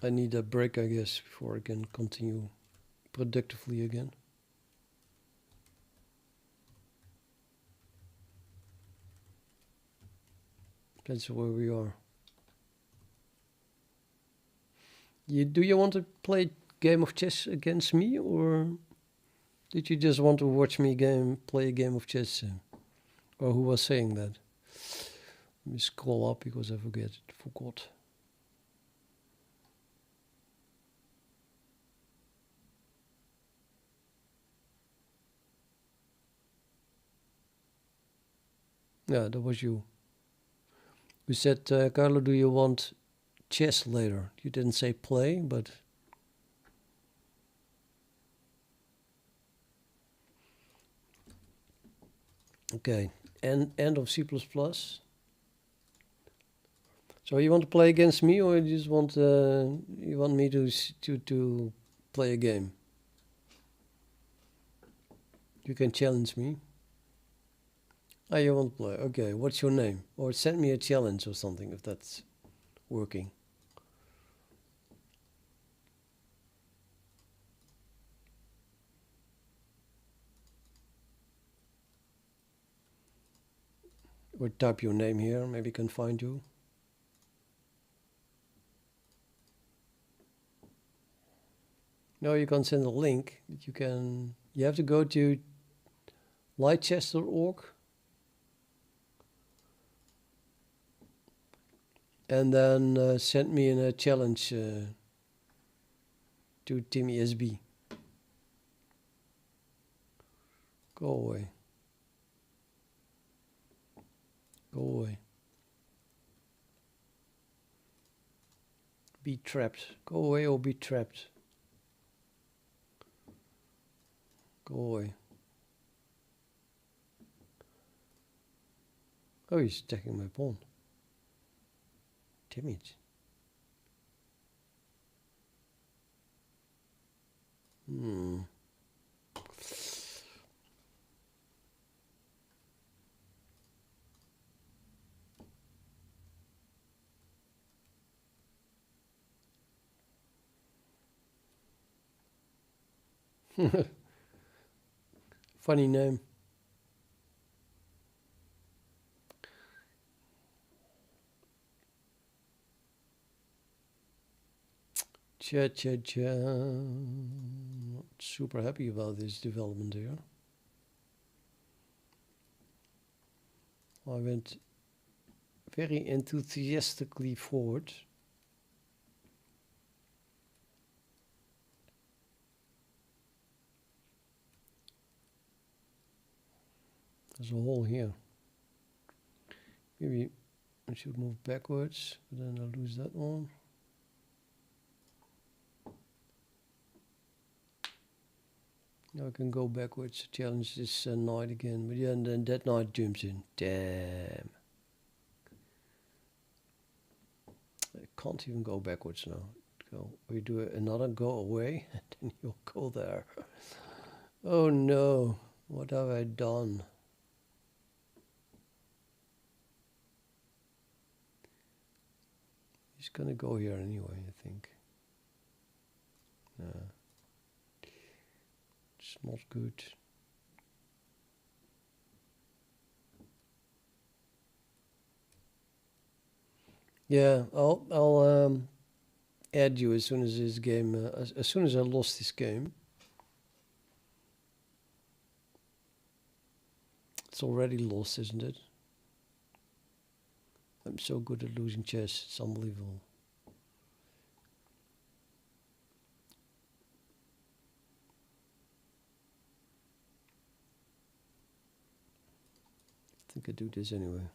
I need a break, I guess, before I can continue productively again. That's where we are. Do you want to play game of chess against me, or did you just want to watch me play a game of chess? Or who was saying that? Let me scroll up because I forgot. Yeah, that was you. You said, Carlo, do you want chess later? You didn't say play, but... Okay, end of C++. So you want to play against me, or you just want me to play a game? You can challenge me. Oh, you want to play? Okay, what's your name? Or send me a challenge or something if that's working. Or type your name here, maybe I can find you. No, you can't send a link. You have to go to lightchess.org and then send me a challenge to Team ESB. Go away. Go away. Be trapped. Go away or be trapped. Go away. Oh, he's attacking my pawn. Damn it. Funny name. Not super happy about this development here. I went very enthusiastically forward. There's a hole here. Maybe I should move backwards, but then I'll lose that one. Now I can go backwards, challenge this knight again. But yeah, and then that knight jumps in. Damn. I can't even go backwards now. Go. We do another go away, and then you'll go there. Oh no. What have I done? He's gonna go here anyway, I think. It's not good. Yeah, I'll add you as soon as this game, as soon as I lost this game. It's already lost, isn't it? I'm so good at losing chess, it's unbelievable. I think I do this anyway.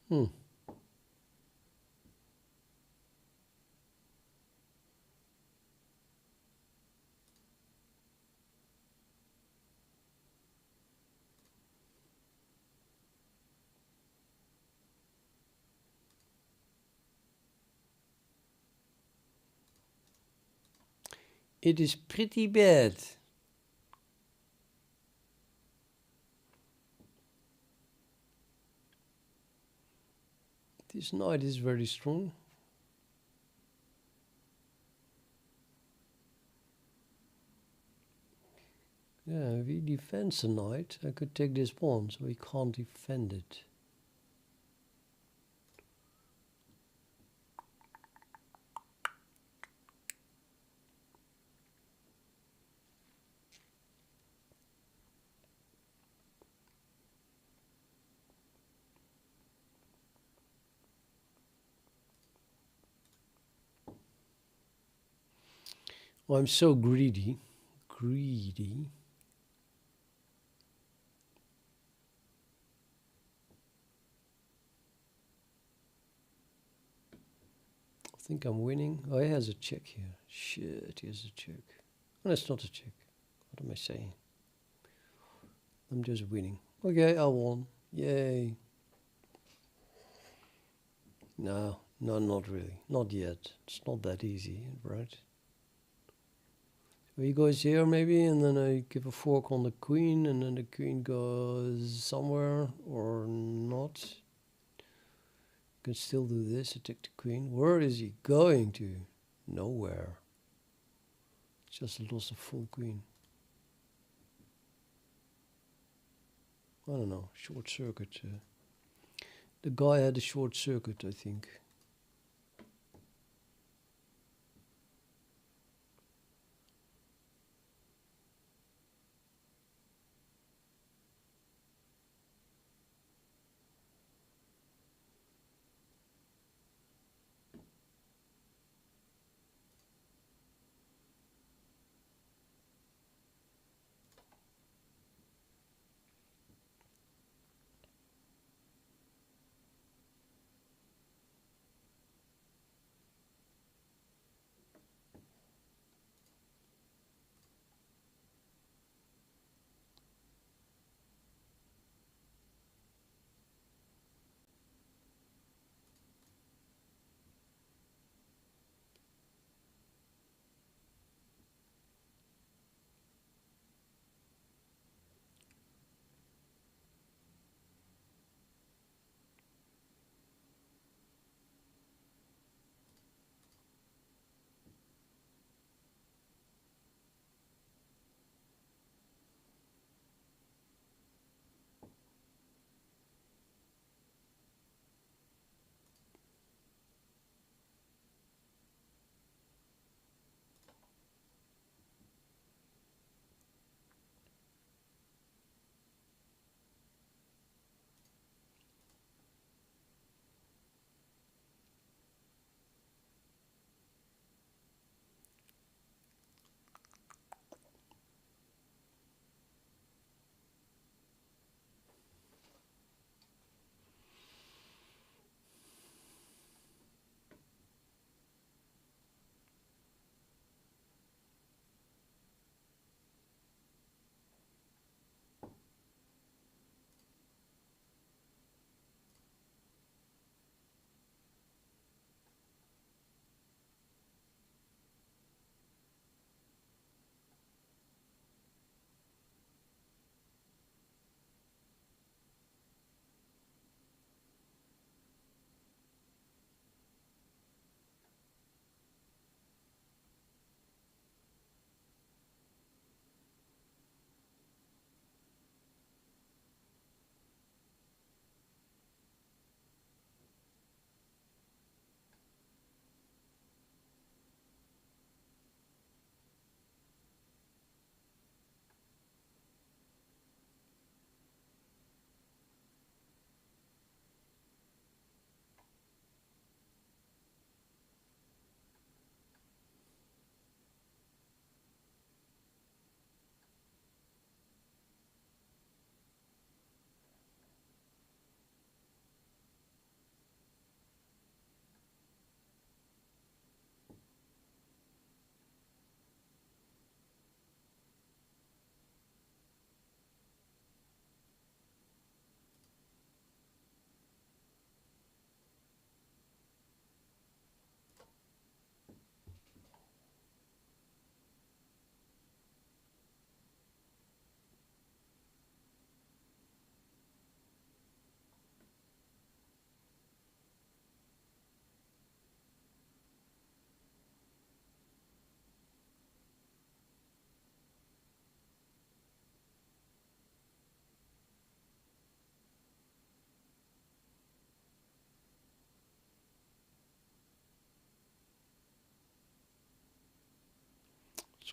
Hmm. It is pretty bad. This knight is very strong. Yeah, if he defends the knight, I could take this pawn, so he can't defend it. Well, I'm so greedy. Greedy. I think I'm winning. Oh, he has a check here. Shit, he has a check. Oh, that's not a check. What am I saying? I'm just winning. Okay, I won. Yay. No, not really. Not yet. It's not that easy, right? So he goes here maybe, and then I give a fork on the queen, and then the queen goes somewhere or not. Can still do this, attack the queen. Where is he going to? Nowhere. Just lost a full queen. I don't know, short circuit. The guy had a short circuit, I think.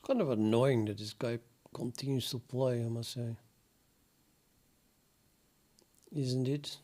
kind of annoying that this guy continues to play, I must say. Isn't it?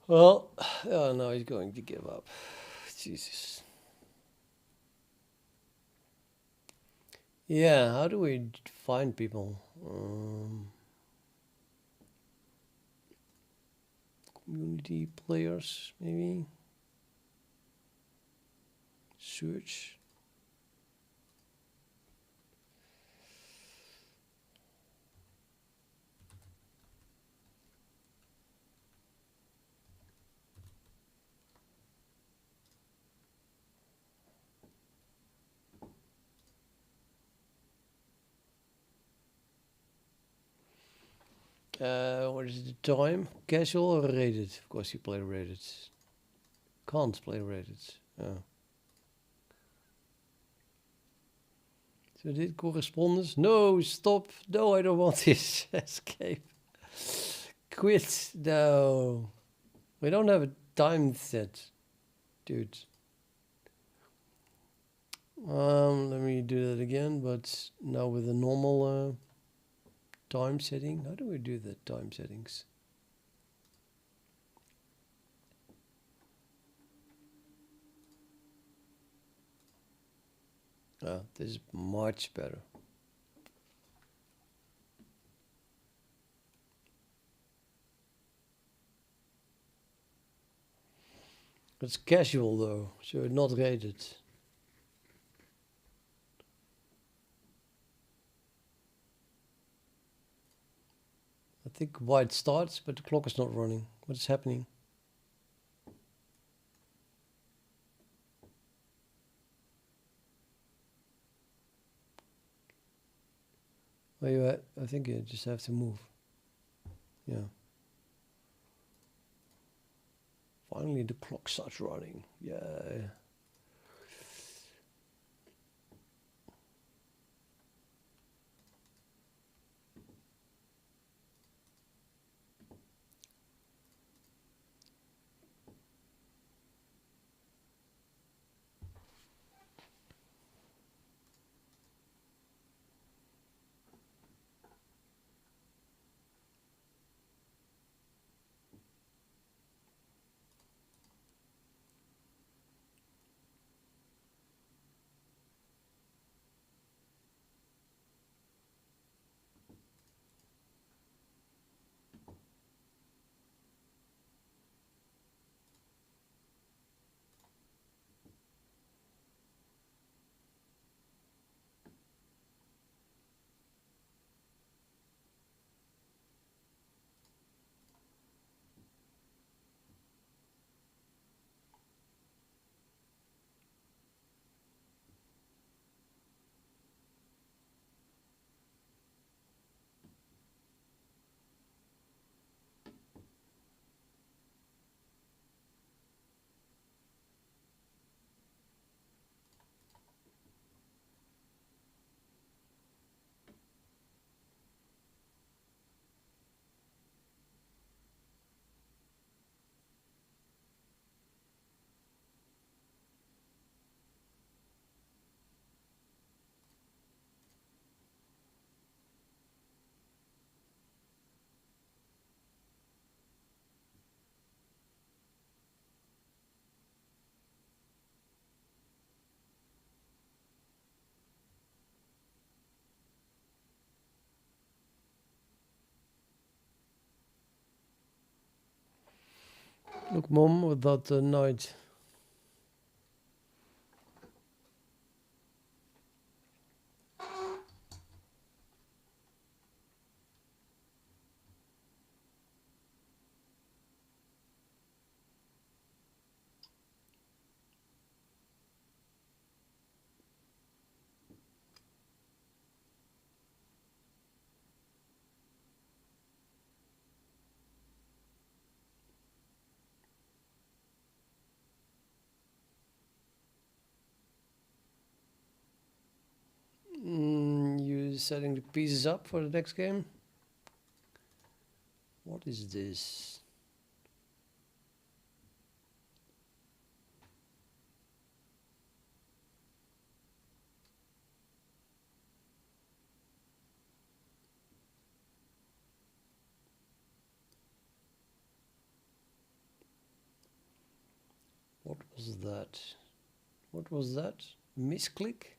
Well, now he's going to give up. Jesus. Yeah, how do we find people? Community players, maybe? Search. What is the time? Casual or rated? Of course you play rated. Can't play rated. Oh. So did correspondence? No, stop. No, I don't want this. Escape. Quit. No. We don't have a time set, dude. Let me do that again, but now with a normal time setting. How do we do the time settings? This is much better. It's casual though, so not rated. I think white starts, but the clock is not running. What is happening? Where you at? I think you just have to move. Yeah. Finally, the clock starts running. Yeah. Look, Mom, without the knight. You setting the pieces up for the next game? What is this? What was that? What was that? Misclick?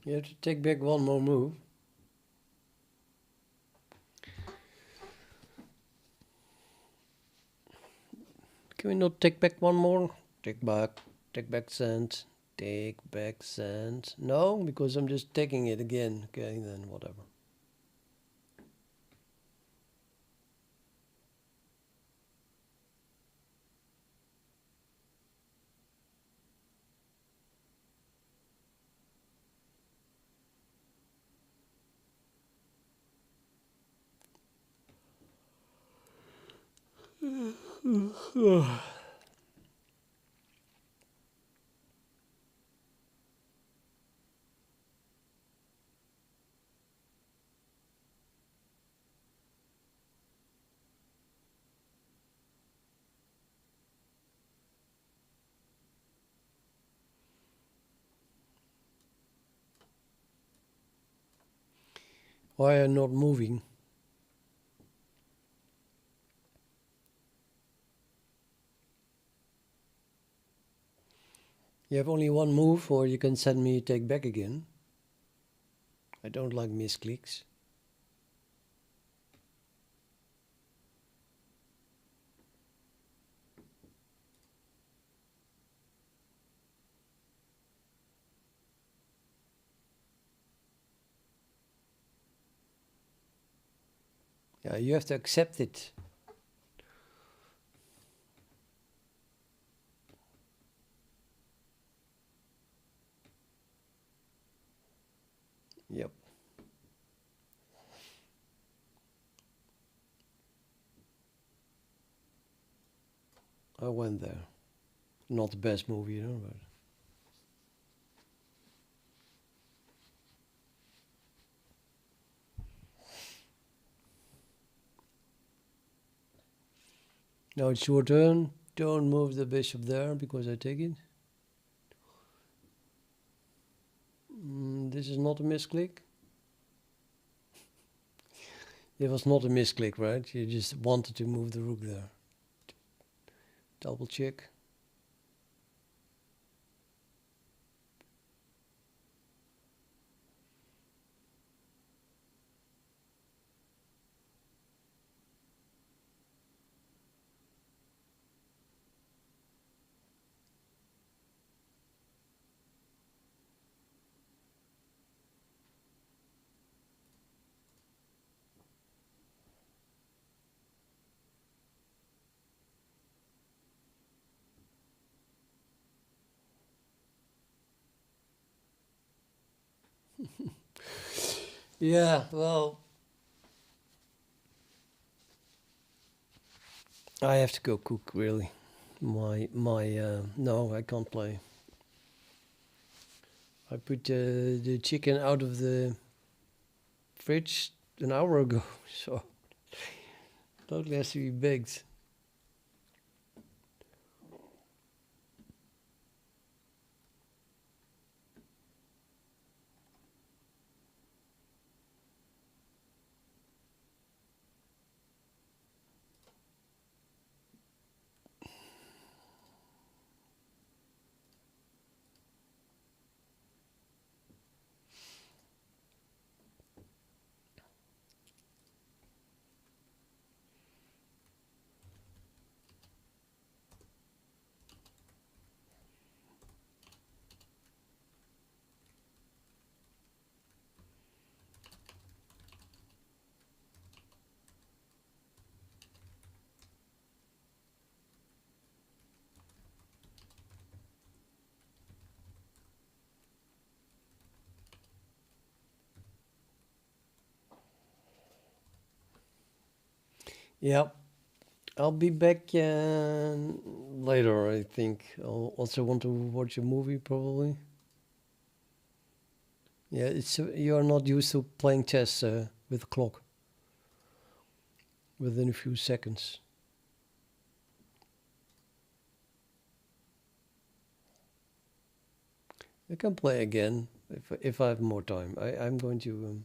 You have to take back one more move. Can we not take back one more? Take back sand, take back sand. No, because I'm just taking it again. Okay, then whatever. Why are you not moving? You have only one move, or you can send me take back again. I don't like misclicks. Yeah, you have to accept it. Yep. I went there. Not the best movie, you know, but now it's your turn. Don't move the bishop there because I take it. This is not a misclick. It was not a misclick, right? You just wanted to move the rook there. Double check. Yeah, well, I have to go cook really. No, I can't play. I put the chicken out of the fridge an hour ago, so totally has to be baked. Yeah, I'll be back later. I think I'll also want to watch a movie probably. Yeah, it's you're not used to playing chess with a clock within a few seconds. I can play again if I have more time. I'm going to